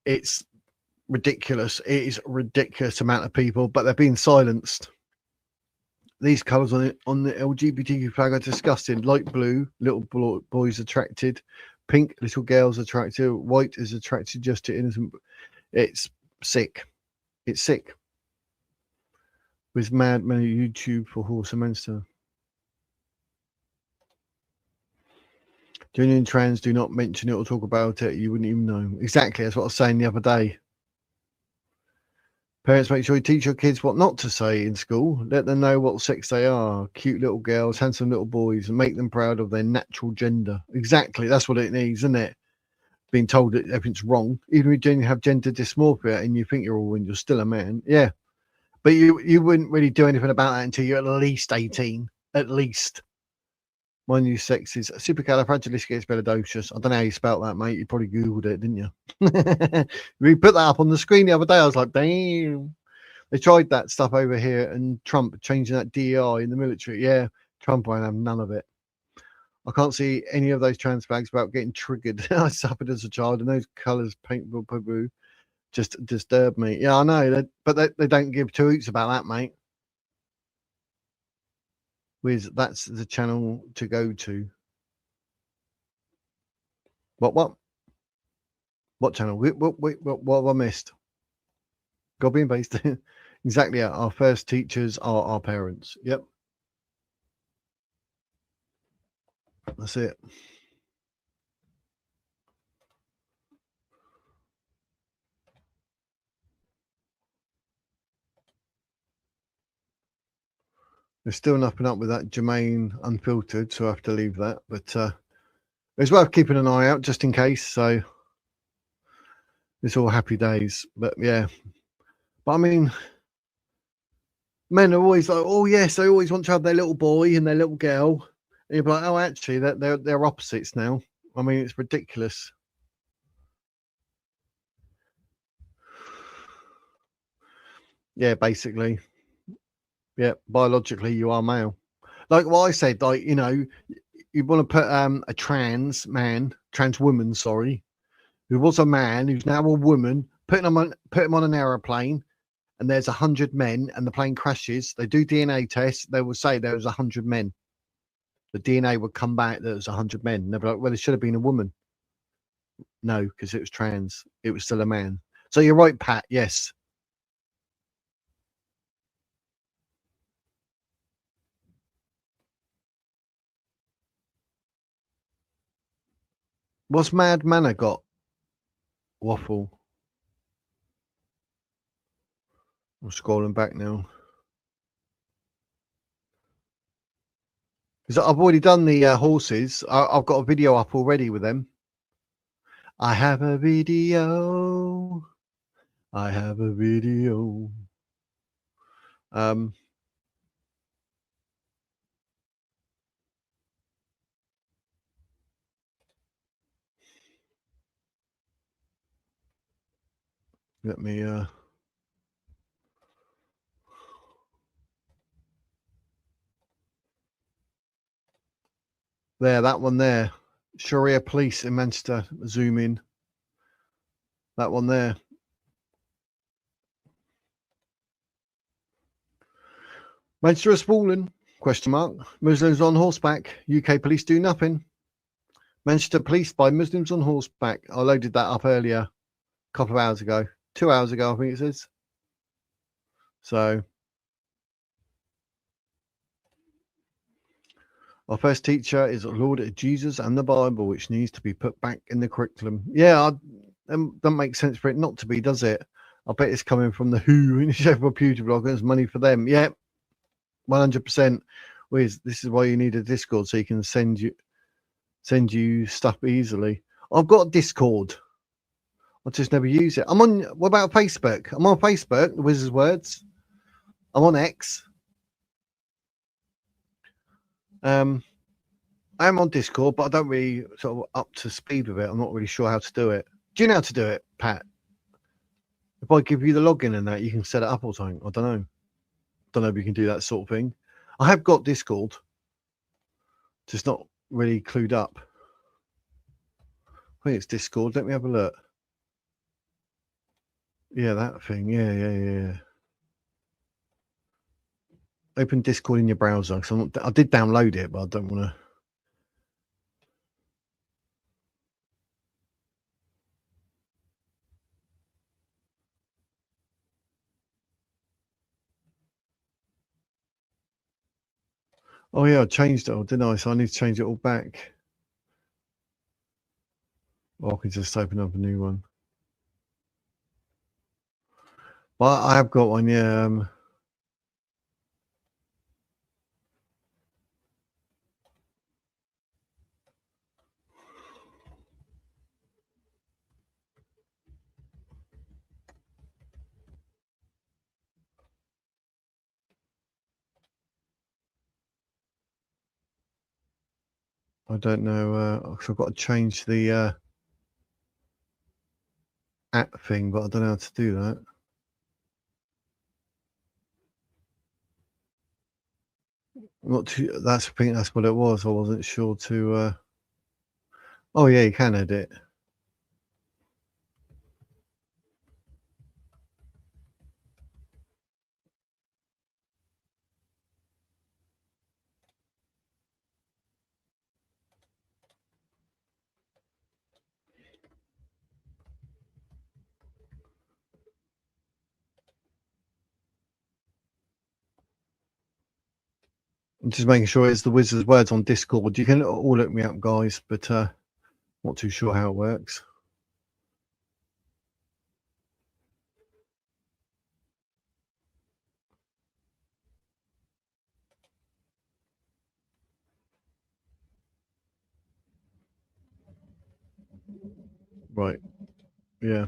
It's ridiculous. It is a ridiculous amount of people, but they're being silenced. These colours on the LGBTQ flag are disgusting. Light blue, little boys attracted. Pink, little girls attracted. White is attracted just to innocent. It's sick. It's sick. With mad many YouTube for horse and monster. Genuine trans, do not mention it or talk about it. You wouldn't even know. Exactly. That's what I was saying the other day. Parents, make sure you teach your kids what not to say in school. Let them know what sex they are. Cute little girls, handsome little boys, and make them proud of their natural gender. Exactly. That's what it needs, isn't it? Being told that everything's wrong. Even if you have gender dysmorphia and you think you're a woman, you're still a man. Yeah. But you wouldn't really do anything about that until you're at least 18. At least. My new sex is supercalifragilisticexpialidocious. I don't know how you spelt that, mate. You probably Googled it, didn't you? We put that up on the screen the other day. I was like, damn. They tried that stuff over here, and Trump changing that DEI in the military. Yeah, Trump won't have none of it. I can't see any of those trans flags without getting triggered. I suffered as a child, and those colours, pink, blue, just disturb me. Yeah, I know, but they don't give two hoots about that, mate. That's the channel to go to. What channel? What have I missed? Copy and paste. Exactly. Our first teachers are our parents. Yep. That's it. There's still nothing up with that Jermaine Unfiltered, so I have to leave that. But it's worth keeping an eye out just in case. So it's all happy days. But yeah, but I mean, men are always like, oh yes, they always want to have their little boy and their little girl. And you're like, oh, actually, they're opposites now. I mean, it's ridiculous. Yeah, basically. Yeah, biologically, you are male. Like what I said, like, you know, you want to put a trans woman, sorry, who was a man, who's now a woman, put him on an aeroplane, and there's 100 men, and the plane crashes. They do DNA tests. They will say there was 100 men. The DNA would come back that it was 100 men. And they'll be like, well, it should have been a woman. No, because it was trans. It was still a man. So you're right, Pat. Yes. What's Mad Manor got? Waffle. I'm scrolling back now. Because I've already done the horses. I've got a video up already with them. I have a video. I have a video. Let me there, that one there. Sharia police in Manchester. Zoom in. That one there. Manchester has fallen? Question mark. Muslims on horseback. UK police do nothing. Manchester police by Muslims on horseback. I loaded that up earlier, a couple of hours ago. 2 hours ago, I think it says. So our first teacher is Lord Jesus and the Bible, which needs to be put back in the curriculum. Yeah, doesn't make sense for it not to be, does it? I bet it's coming from the WHO in the shape of a beauty blog, and it's money for them. Yeah, 100%. This is why you need a Discord, so you can send you stuff easily. I've got a Discord. I just never use it. I'm on. What about Facebook? I'm on Facebook. The Wizard's Words. I'm on X. I am on Discord, but I don't really sort of up to speed with it. I'm not really sure how to do it. Do you know how to do it, Pat? If I give you the login and that, you can set it up or something. I don't know. Don't know if you can do that sort of thing. I have got Discord, just not really clued up. I think it's Discord. Let me have a look. Yeah, that thing. Yeah. Open Discord in your browser. I did download it, but I don't want to. Oh yeah, I changed it all, didn't I? So I need to change it all back. Or I can just open up a new one. But I have got one, yeah. I don't know. I've got to change the app thing, but I don't know how to do that. Not too. I think that's what it was. I wasn't sure to. Oh yeah, you can edit. I'm just making sure it's the Wizard's Words on Discord. You can all look me up, guys, but not too sure how it works. Right. Yeah.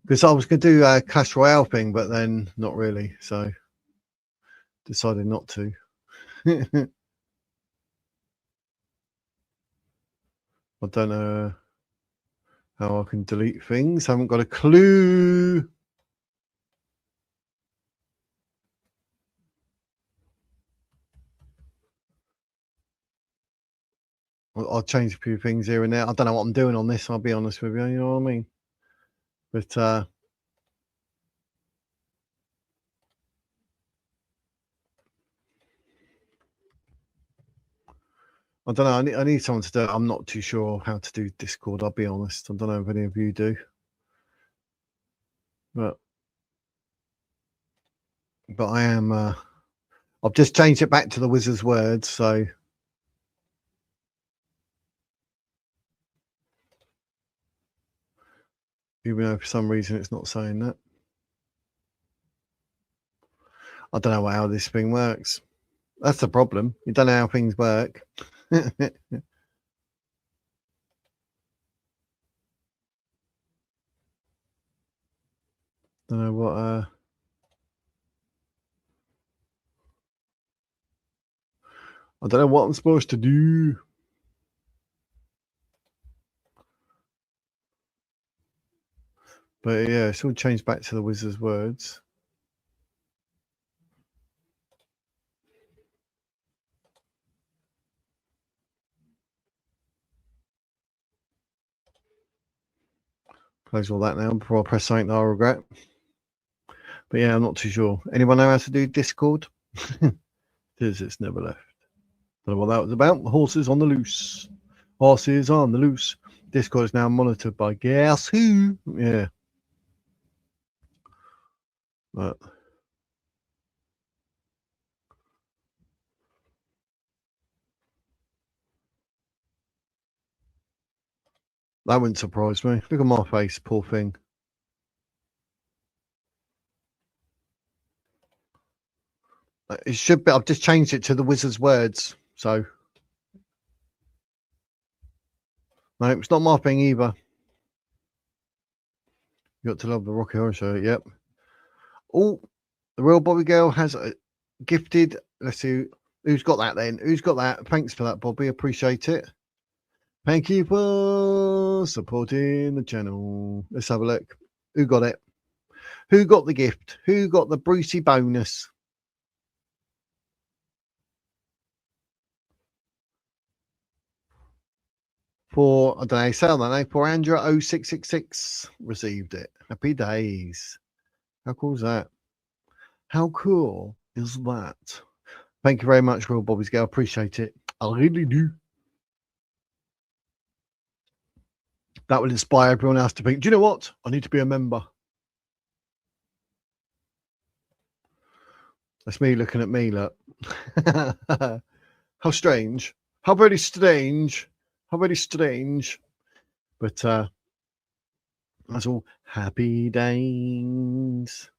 Because I was going to do a Clash Royale thing, but then not really. So decided not to. I don't know how I can delete things. I haven't got a clue. I'll change a few things here and there. I don't know what I'm doing on this. I'll be honest with you. You know what I mean? But I don't know. I need someone to do it. I'm not too sure how to do Discord. I'll be honest. I don't know if any of you do. But I am. I've just changed it back to the wizard's words. So even though for some reason it's not saying that. I don't know how this thing works. That's the problem. You don't know how things work. Don't know what. I don't know what I'm supposed to do. But yeah, it's all changed back to the wizard's words. Close all that now before I press something that I regret. But yeah, I'm not too sure. Anyone know how to do Discord? Because it's never left. Don't know what that was about. Horses on the loose. Horses on the loose. Discord is now monitored by guess who? Yeah. But that wouldn't surprise me. Look at my face, poor thing. It should be. I've just changed it to the wizard's words. So no, it's not my thing either. You got to love the Rocky Horror Show. Yep. Oh, the real Bobby girl has a gifted. Let's see who's got that then. Who's got that? Thanks for that, Bobby. Appreciate it. Thank you for supporting the channel. Let's have a look. Who got it? Who got the gift? Who got the Brucey bonus? For, I don't know, sell that name. For Andrew 0666 received it. Happy days. How cool is that? How cool is that? Thank you very much, Real Bobby's Girl. Appreciate it. I really do. That will inspire everyone else to think, do you know what? I need to be a member. That's me looking at me, look. How strange. How very strange. How very strange. But that's all. Happy days.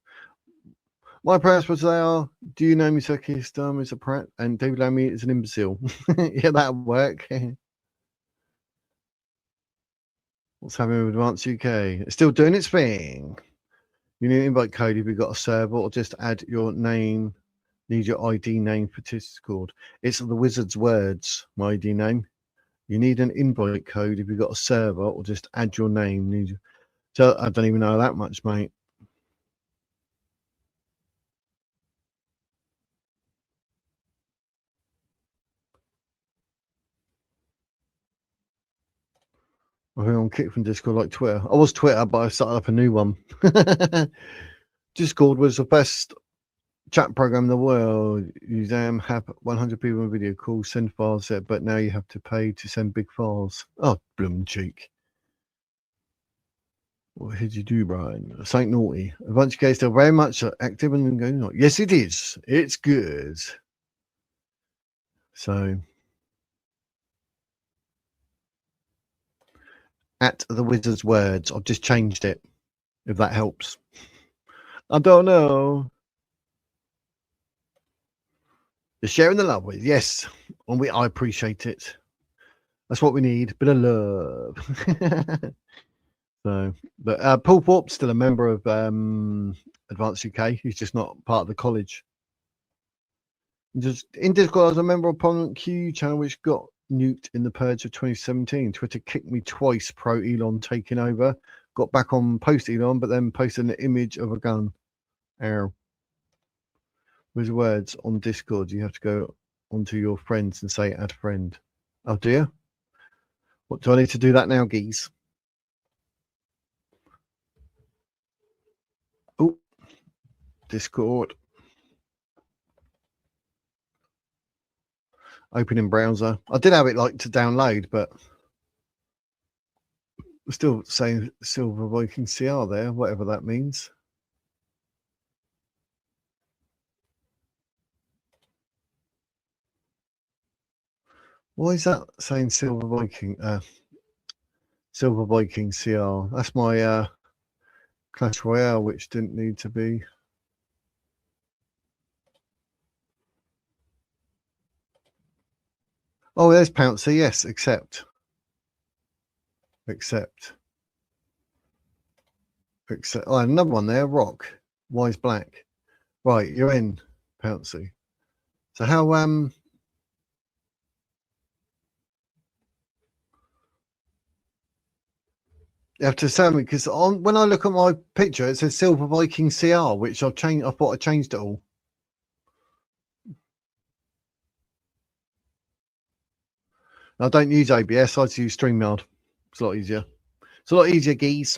My prayers for today are, do you know me, Sir Keir Starmer is a prat, and David Lammy is an imbecile. Yeah, that'll work. What's happening with Advanced UK? It's still doing its thing. You need an invite code if you've got a server, or just add your name. Need your ID name for Discord. It's the wizard's words, my ID name. You need an invite code if you've got a server, or just add your name. So I don't even know that much, mate. I think I'm kicked from Discord like Twitter. I was Twitter, but I started up a new one. Discord was the best chat program in the world. You have 100 people in video calls, send files, but now you have to pay to send big files. Oh, bloom cheek. What did you do, Brian? Something naughty. A bunch of guys still very much active and going on. Yes, it is. It's good. So, at the wizard's words, I've just changed it. If that helps. I don't know. You're sharing the love with, yes. And I appreciate it. That's what we need. Bit of love. So, but Paul Thorpe's still a member of Advanced UK. He's just not part of the college. Just in Discord, I was a member of Prominent Q channel, which got nuked in the purge of 2017. Twitter kicked me twice, pro Elon taking over. Got back on post Elon, but then posted an image of a gun. Ow. With words on Discord, you have to go onto your friends and say add friend. Oh dear. What do I need to do that now, geese? Oh, Discord. Opening browser. I did have it like to download, but still saying Silver Viking CR there, whatever that means. Why is that saying Silver Viking? Silver Viking CR. That's my Clash Royale, which didn't need to be. Oh, there's Pouncer. Yes, accept. Oh, another one there. Rock. Wise Black. Right, you're in, Pouncy. So how you have to tell me, because on when I look at my picture, it says Silver Viking CR, which I've changed. I thought I changed it all. I don't use ABS. I just use StreamYard. It's a lot easier. It's a lot easier, geese.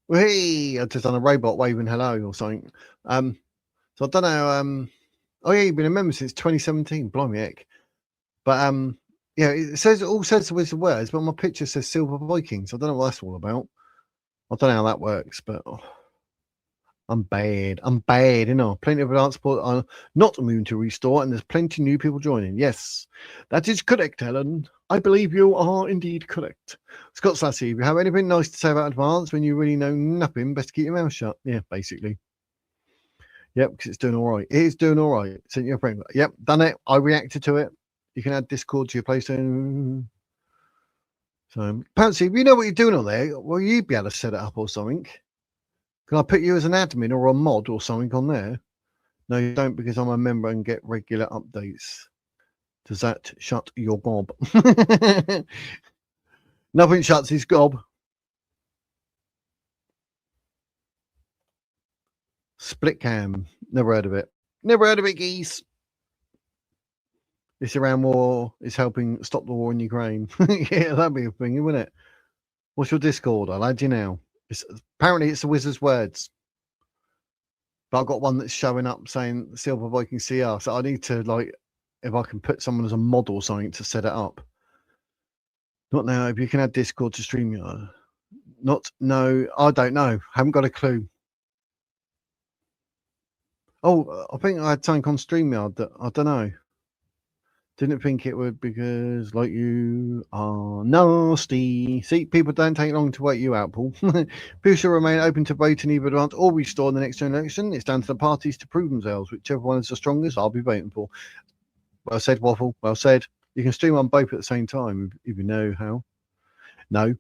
Hey, I've just done a robot waving hello or something. So I don't know. Oh yeah, you've been a member since 2017. Blimey heck. But yeah, it all says with the words, but my picture says Silver Vikings. I don't know what that's all about. I don't know how that works, but I'm bad, you know. Plenty of advanced support are not immune to restore, and there's plenty new people joining. Yes, that is correct, Helen. I believe you are indeed correct. Scott Slassy, if you have anything nice to say about advance when you really know nothing, best keep your mouth shut. Yeah, basically. Yep, because it's doing all right. It is doing all right. Sent you a friend. Yep, done it. I reacted to it. You can add Discord to your PlayStation. So, Pansy, if you know what you're doing on there, will you be able to set it up or something? Can I put you as an admin or a mod or something on there? No, you don't, because I'm a member and get regular updates. Does that shut your gob? Nothing shuts his gob. Split cam. Never heard of it. Never heard of it, geese. This Iran war is helping stop the war in Ukraine. Yeah, that'd be a thing, wouldn't it? What's your Discord? I'll add you now. Apparently it's the Wizard's Words. But I've got one that's showing up saying Silver Viking CR. So I need to, like, if I can put someone as a mod or something to set it up. Not now. If you can add Discord to StreamYard. No, I don't know. Haven't got a clue. Oh, I think I had something on StreamYard that I don't know. Didn't think it would, because like you are nasty. See, people don't take long to wait you out, Paul. People should remain open to voting either advance or restore in the next election. It's down to the parties to prove themselves. Whichever one is the strongest, I'll be voting for. Well said, Waffle. Well said. You can stream on both at the same time if you know how. No.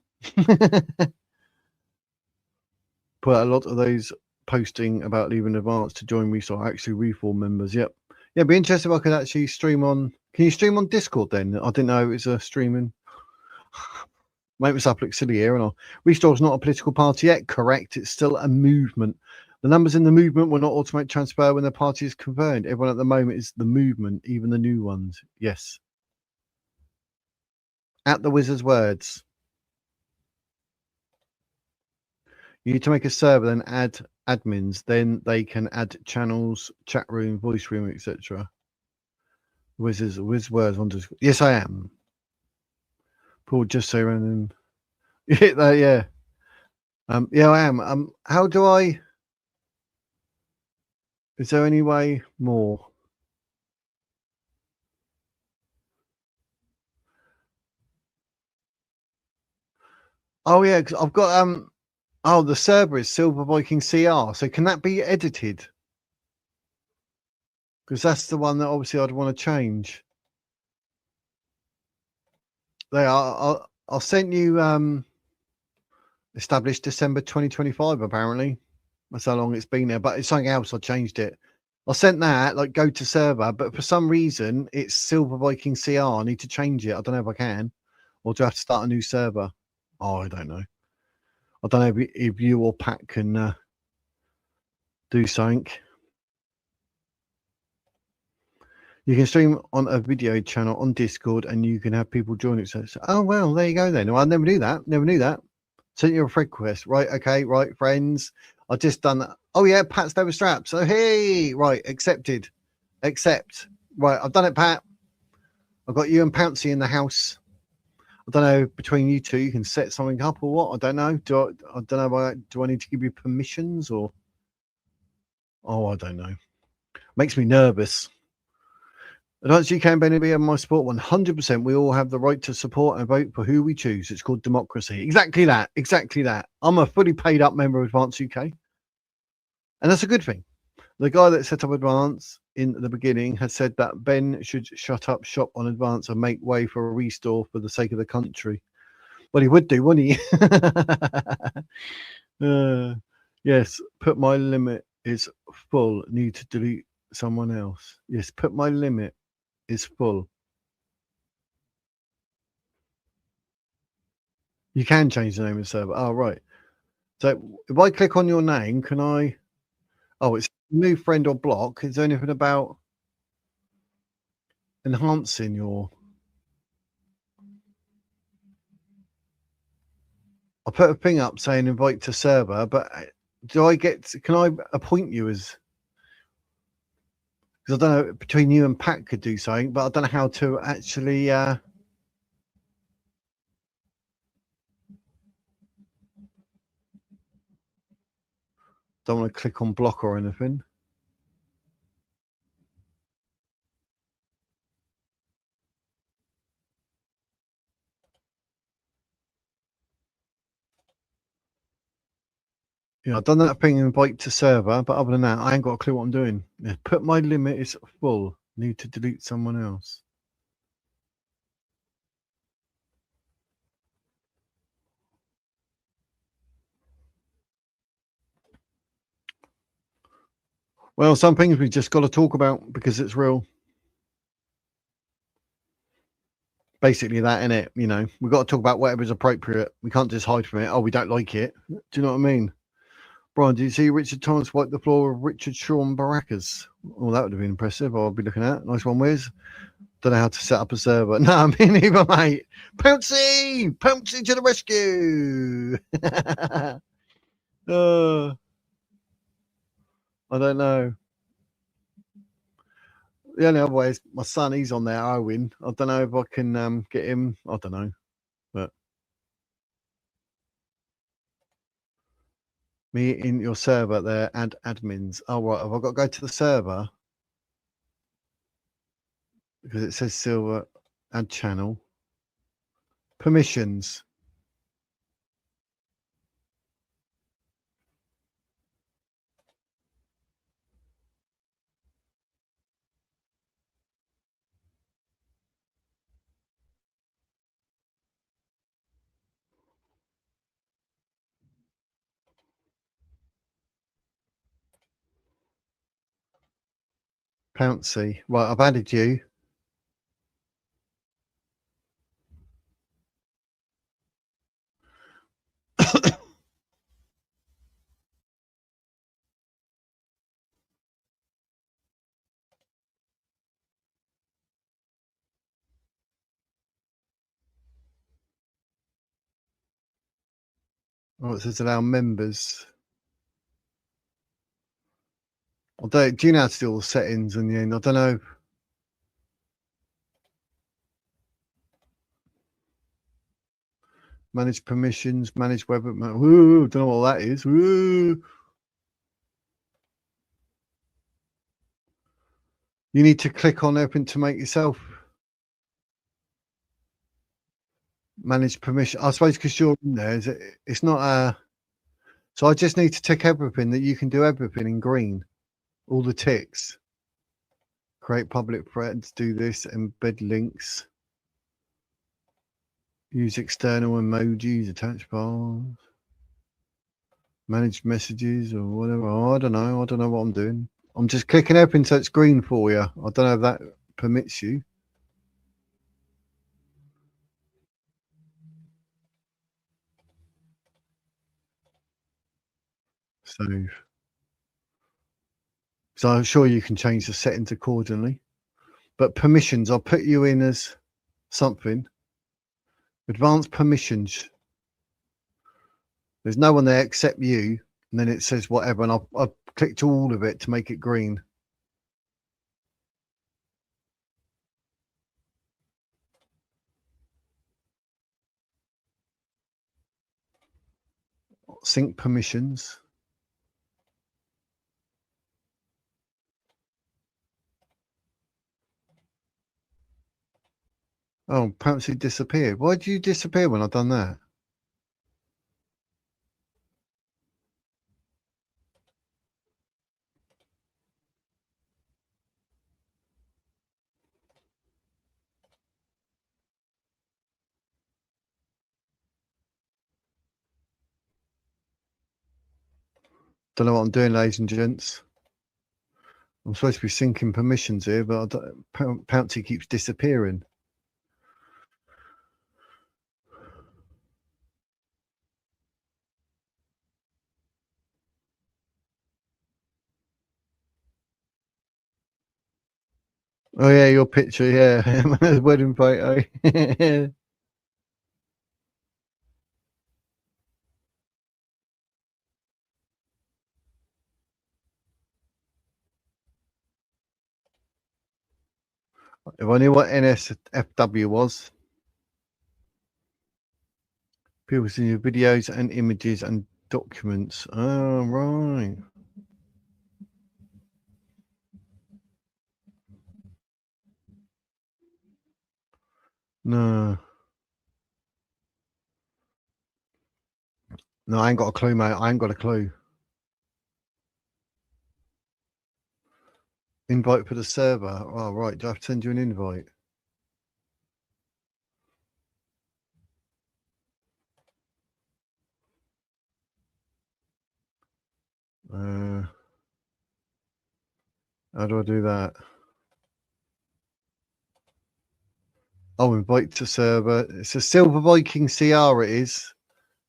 Put a lot of those posting about leaving advance to join restore actually reform members. Yep. Yeah, it'd be interesting if I could actually stream on. Can you stream on Discord then? I didn't know it was a streaming. Make myself look silly here, and all. Restore's not a political party yet. Correct. It's still a movement. The numbers in the movement will not automatically transfer when the party is confirmed. Everyone at the moment is the movement, even the new ones. Yes. At the Wizard's Words. You need to make a server, then add admins. Then they can add channels, chat room, voice room, etc. Wizard's Words on Discord. Yes, I am. Paul, just say random. Hit that, yeah. Yeah, I am. How do I? Is there any way more? Oh yeah, because I've got oh, the server is Silver Viking CR. So can that be edited? because that's the one that obviously I'd want to change. They are. I'll send you established December 2025. Apparently, that's how long it's been there. But it's something else. I changed it. I sent that like go to server, but for some reason it's Silver Viking CR. I need to change it. I don't know if I can, or do I have to start a new server? Oh, I don't know. I don't know if you or Pat can do something. You can stream on a video channel on Discord, and you can have people join it. So, oh well, there you go then. Well, I never knew that. Never knew that. Sent you a friend request, right? Okay, right, friends. I just done that. Oh yeah, Pat's over straps. So hey, right, accepted. Accept. Right, I've done it, Pat. I've got you and Pouncy in the house. I don't know, between you two, you can set something up or what? I don't know. I don't know. Do I need to give you permissions or? Oh, I don't know. Makes me nervous. Advanced UK and Benny and my support 100%. We all have the right to support and vote for who we choose. It's called democracy. Exactly that. Exactly that. I'm a fully paid up member of Advanced UK. And that's a good thing. The guy that set up Advance in the beginning has said that Ben should shut up shop on Advance and make way for a restore for the sake of the country. Well, he would do, wouldn't he? Yes, put my limit is full. Need to delete someone else. Yes, put my limit is full. You can change the name of the server. Oh, right. So if I click on your name, can I? Oh, it's new friend or block. Is there anything about enhancing your? I put a thing up saying invite to server, but do I get? Can I appoint you as? Because I don't know, between you and Pat could do something, but I don't know how to actually. Don't want to click on block or anything. Yeah, I've done that thing, invite to server, but other than that, I ain't got a clue what I'm doing. Yeah, put my limit is full. Need to delete someone else. Well, some things we just got to talk about because it's real. Basically that, innit? You know, we've got to talk about whatever's appropriate. We can't just hide from it. Oh, we don't like it. Do you know what I mean? Brian, do you see Richard Thomas wipe the floor with Richard Sean Baracas? Oh, that would have been impressive. I'll be looking at. Nice one, Wiz. Don't know how to set up a server. No, me neither, mate. Pouncy! Pouncy to the rescue! I don't know. The only other way is my son, he's on there, Owen. I don't know if I can get him. I don't know. But me in your server there, add admins. Oh, right. Have I got to go to the server? Because it says silver, add channel. Permissions. Pouncy. Right, I've added you. Oh, it says allow members. I don't, do you know how to do all the settings in the end? I don't know. Manage permissions, manage web. Woo, don't know what that is. Woo. You need to click on open to make yourself manage permission. I suppose because you're in there, it's not a. So I just need to tick everything that you can do everything in green, all the ticks. Create public threads, do this, embed links. Use external emojis, attach bars. Manage messages or whatever. Oh, I don't know. I don't know what I'm doing. I'm just clicking everything so it's green for you. I don't know if that permits you. Save. So I'm sure you can change the settings accordingly. But permissions, I'll put you in as something. Advanced permissions. There's no one there except you. And then it says whatever. And I've clicked all of it to make it green. Sync permissions. Oh, perhaps it disappeared. Why did you disappear when I've done that? Don't know what I'm doing, ladies and gents. I'm supposed to be syncing permissions here, but Pouncy keeps disappearing. Oh yeah, your picture, yeah, wedding photo. If I knew what NSFW was. People see your videos and images and documents. Oh, right. No. No, I ain't got a clue, mate. I ain't got a clue. Invite for the server. Oh, right. Do I have to send you an invite? How do I do that? Oh, invite to server. It's a Silver Viking CR. It is.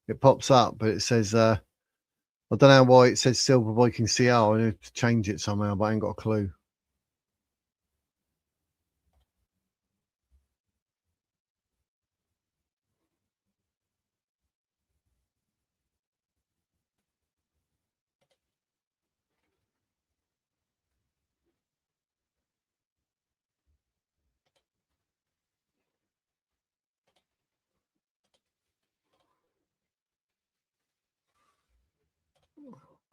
It pops up, but it says, I don't know why it says Silver Viking CR. I need to change it somehow, but I ain't got a clue.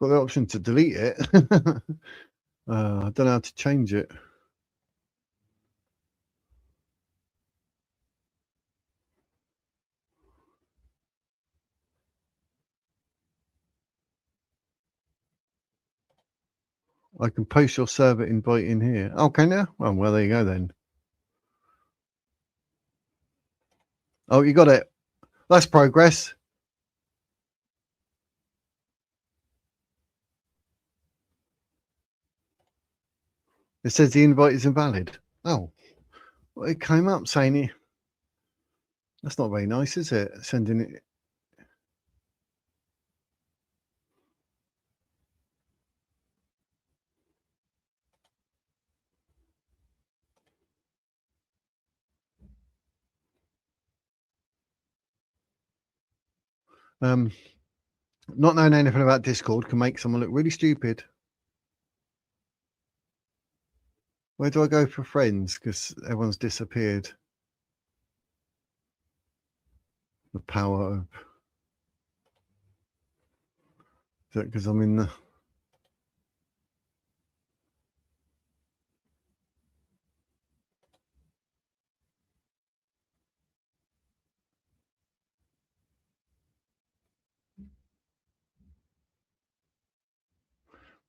Got the option to delete it. I don't know how to change it. I can post your server invite in here. Oh, can you? Oh, well, there you go then. Oh, you got it. That's progress. It says the invite is invalid. Oh, well, it came up saying it. That's not very nice, is it? Sending it. Not knowing anything about Discord can make someone look really stupid. Where do I go for friends? Because everyone's disappeared. The power of. Is that because I'm in the.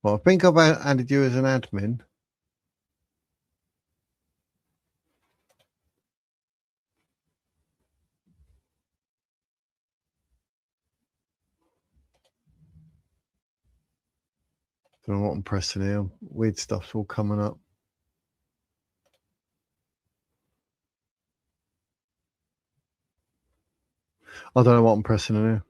Well, I think I've added you as an admin. Don't know what I'm pressing here. Weird stuff's all coming up. I don't know what I'm pressing in here.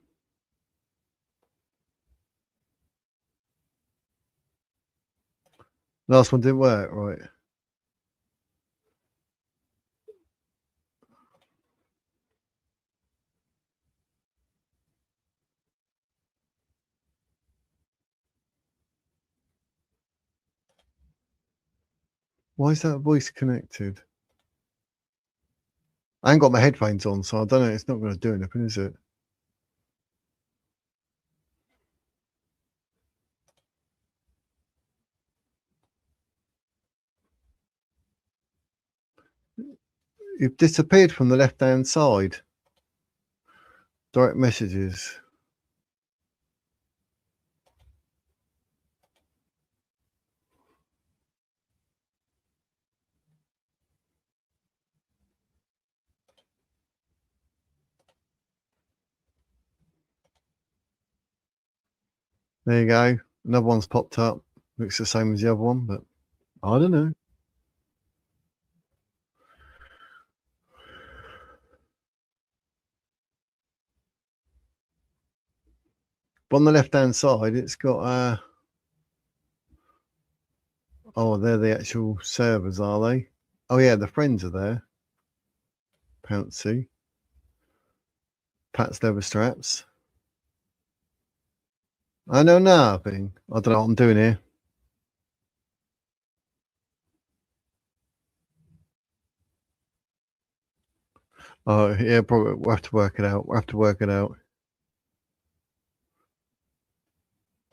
Last one didn't work, right? Why is that voice connected? I ain't got my headphones on, so I don't know. It's not going to do anything, is it? You've disappeared from the left-hand side. Direct messages. There you go. Another one's popped up. Looks the same as the other one, but I don't know. But on the left-hand side, it's got oh, they're the actual servers, are they? Oh yeah, the friends are there. Pouncy. Pat's leather straps. I know nothing. I don't know what I'm doing here. Oh yeah, probably we'll have to work it out. We'll have to work it out.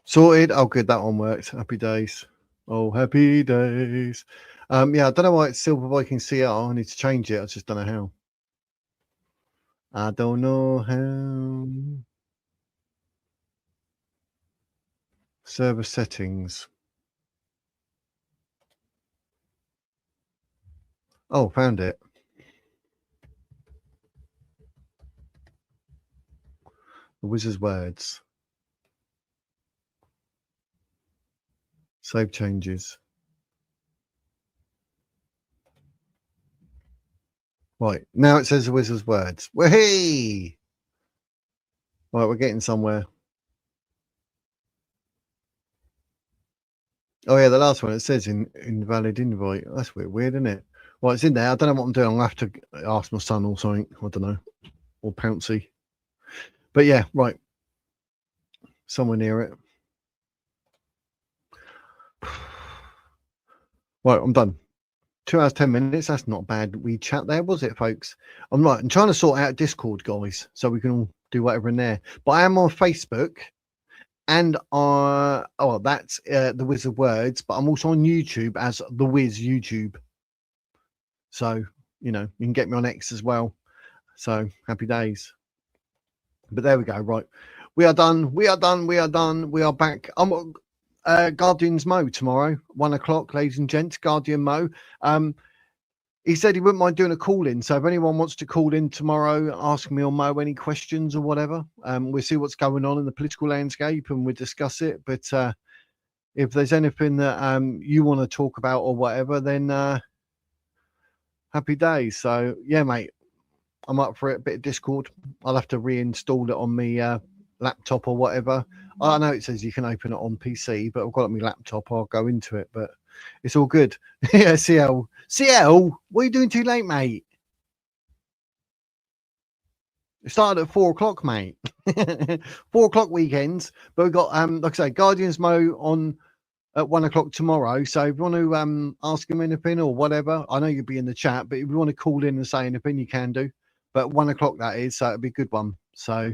Sorted. Oh good, that one worked. Happy days. Oh, happy days. Yeah, I don't know why it's Silver Viking CR. I need to change it. I just don't know how. I don't know how. Server settings. Oh, found it. The wizard's words. Save changes. Right, now it says the wizard's words. Wahey! Right, we're getting somewhere. Oh yeah, the last one, it says invalid invite. That's a bit weird, isn't it? Well, it's in there. I don't know what I'm doing. I'll have to ask my son or something. I don't know. Or Pouncy. But yeah, right. Somewhere near it. Right, I'm done. 2 hours, 10 minutes. That's not bad. We chat there, was it, folks? I'm right. I'm trying to sort out Discord, guys, so we can all do whatever in there. But I am on Facebook. And oh, that's the Wizard Words, but I'm also on YouTube as the Wiz YouTube. So, you know, you can get me on X as well. So happy days. But there we go. Right. We are done. We are done. We are done. We are back. I'm Guardian's Mo tomorrow, 1 o'clock, ladies and gents. Guardian Mo. He said he wouldn't mind doing a call in. So if anyone wants to call in tomorrow, ask me or Mo any questions or whatever, we'll see what's going on in the political landscape and we'll discuss it. But if there's anything that you want to talk about or whatever, then happy days. So yeah, mate, I'm up for it. A bit of Discord. I'll have to reinstall it on my laptop or whatever. I know it says you can open it on PC, but I've got it on my laptop. I'll go into it, but it's all good. Yeah, CL. CL, what are you doing too late, mate? It started at 4 o'clock, mate. 4 o'clock weekends. But we've got, like I say, Guardians Mo on at 1 o'clock tomorrow. So if you want to ask him anything or whatever, I know you'll be in the chat, but if you want to call in and say anything, you can do. But 1 o'clock that is, so it'll be a good one. So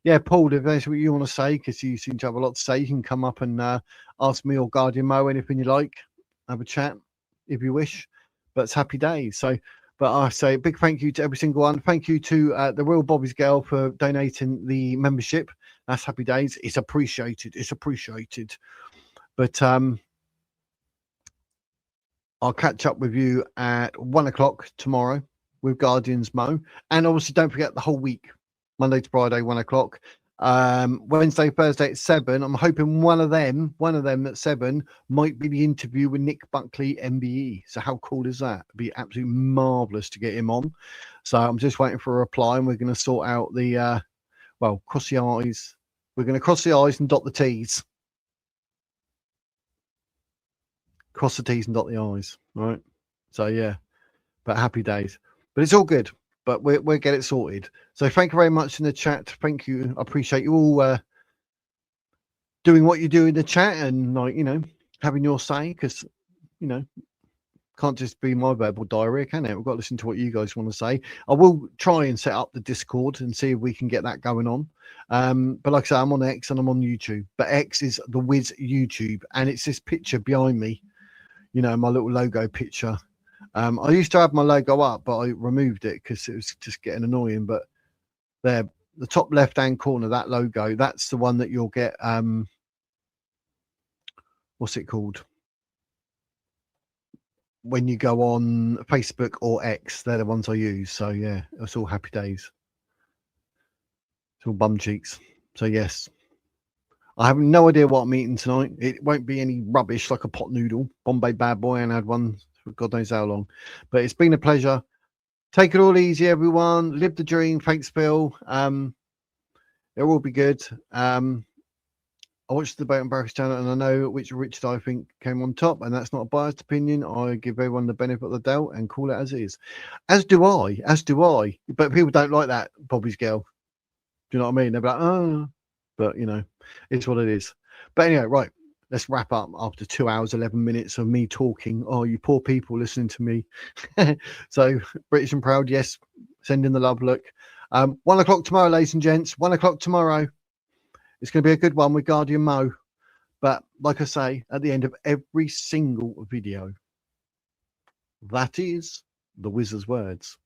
yeah, Paul, if there's what you want to say, because you seem to have a lot to say, you can come up and ask me or Guardian Mo anything you like. Have a chat if you wish. But it's happy days. So, but I say a big thank you to every single one. Thank you to the Real Bobby's Girl for donating the membership. That's happy days. It's appreciated. It's appreciated. But I'll catch up with you at 1 o'clock tomorrow with Guardians Mo. And obviously, don't forget the whole week, Monday to Friday, 1 o'clock. Wednesday, Thursday at 7. I'm hoping one of them at 7 might be the interview with Nick Buckley, MBE. So how cool is that? It'd be absolutely marvelous to get him on. So I'm just waiting for a reply, and we're going to sort out the cross the I's. We're going to cross the I's and dot the T's. Cross the T's and dot the I's. Right. So yeah, but happy days. But it's all good. But we'll get it sorted. So thank you very much in the chat. Thank you. I appreciate you all doing what you do in the chat and, like, you know, having your say, because, you know, can't just be my verbal diarrhea, can it? We've got to listen to what you guys want to say. I will try and set up the Discord and see if we can get that going on. But like I say, I'm on X and I'm on YouTube. But X is the Wiz YouTube, and it's this picture behind me, you know, my little logo picture. I used to have my logo up, but I removed it because it was just getting annoying. But there, the top left-hand corner, that logo, that's the one that you'll get. What's it called? When you go on Facebook or X, they're the ones I use. So yeah, it's all happy days. It's all bum cheeks. So yes, I have no idea what I'm eating tonight. It won't be any rubbish like a pot noodle. Bombay Bad Boy, and I had one for God knows how long. But it's been a pleasure. Take it all easy, everyone. Live the dream. Thanks, Phil. It will be good. I watched the Debate on Barrack's channel, and I know which Richard I think came on top, and that's not a biased opinion. I give everyone the benefit of the doubt and call it as is. As do I. But people don't like that, Bobby's girl. Do you know what I mean? They're like, oh, but you know, it's what it is. But anyway, right, let's wrap up after 2 hours, 11 minutes of me talking. Oh, you poor people listening to me. So British and proud, yes, send in the love look. 1 o'clock tomorrow, ladies and gents. 1 o'clock tomorrow. It's going to be a good one with Guardian Mo. But like I say, at the end of every single video, that is the Wizard's words.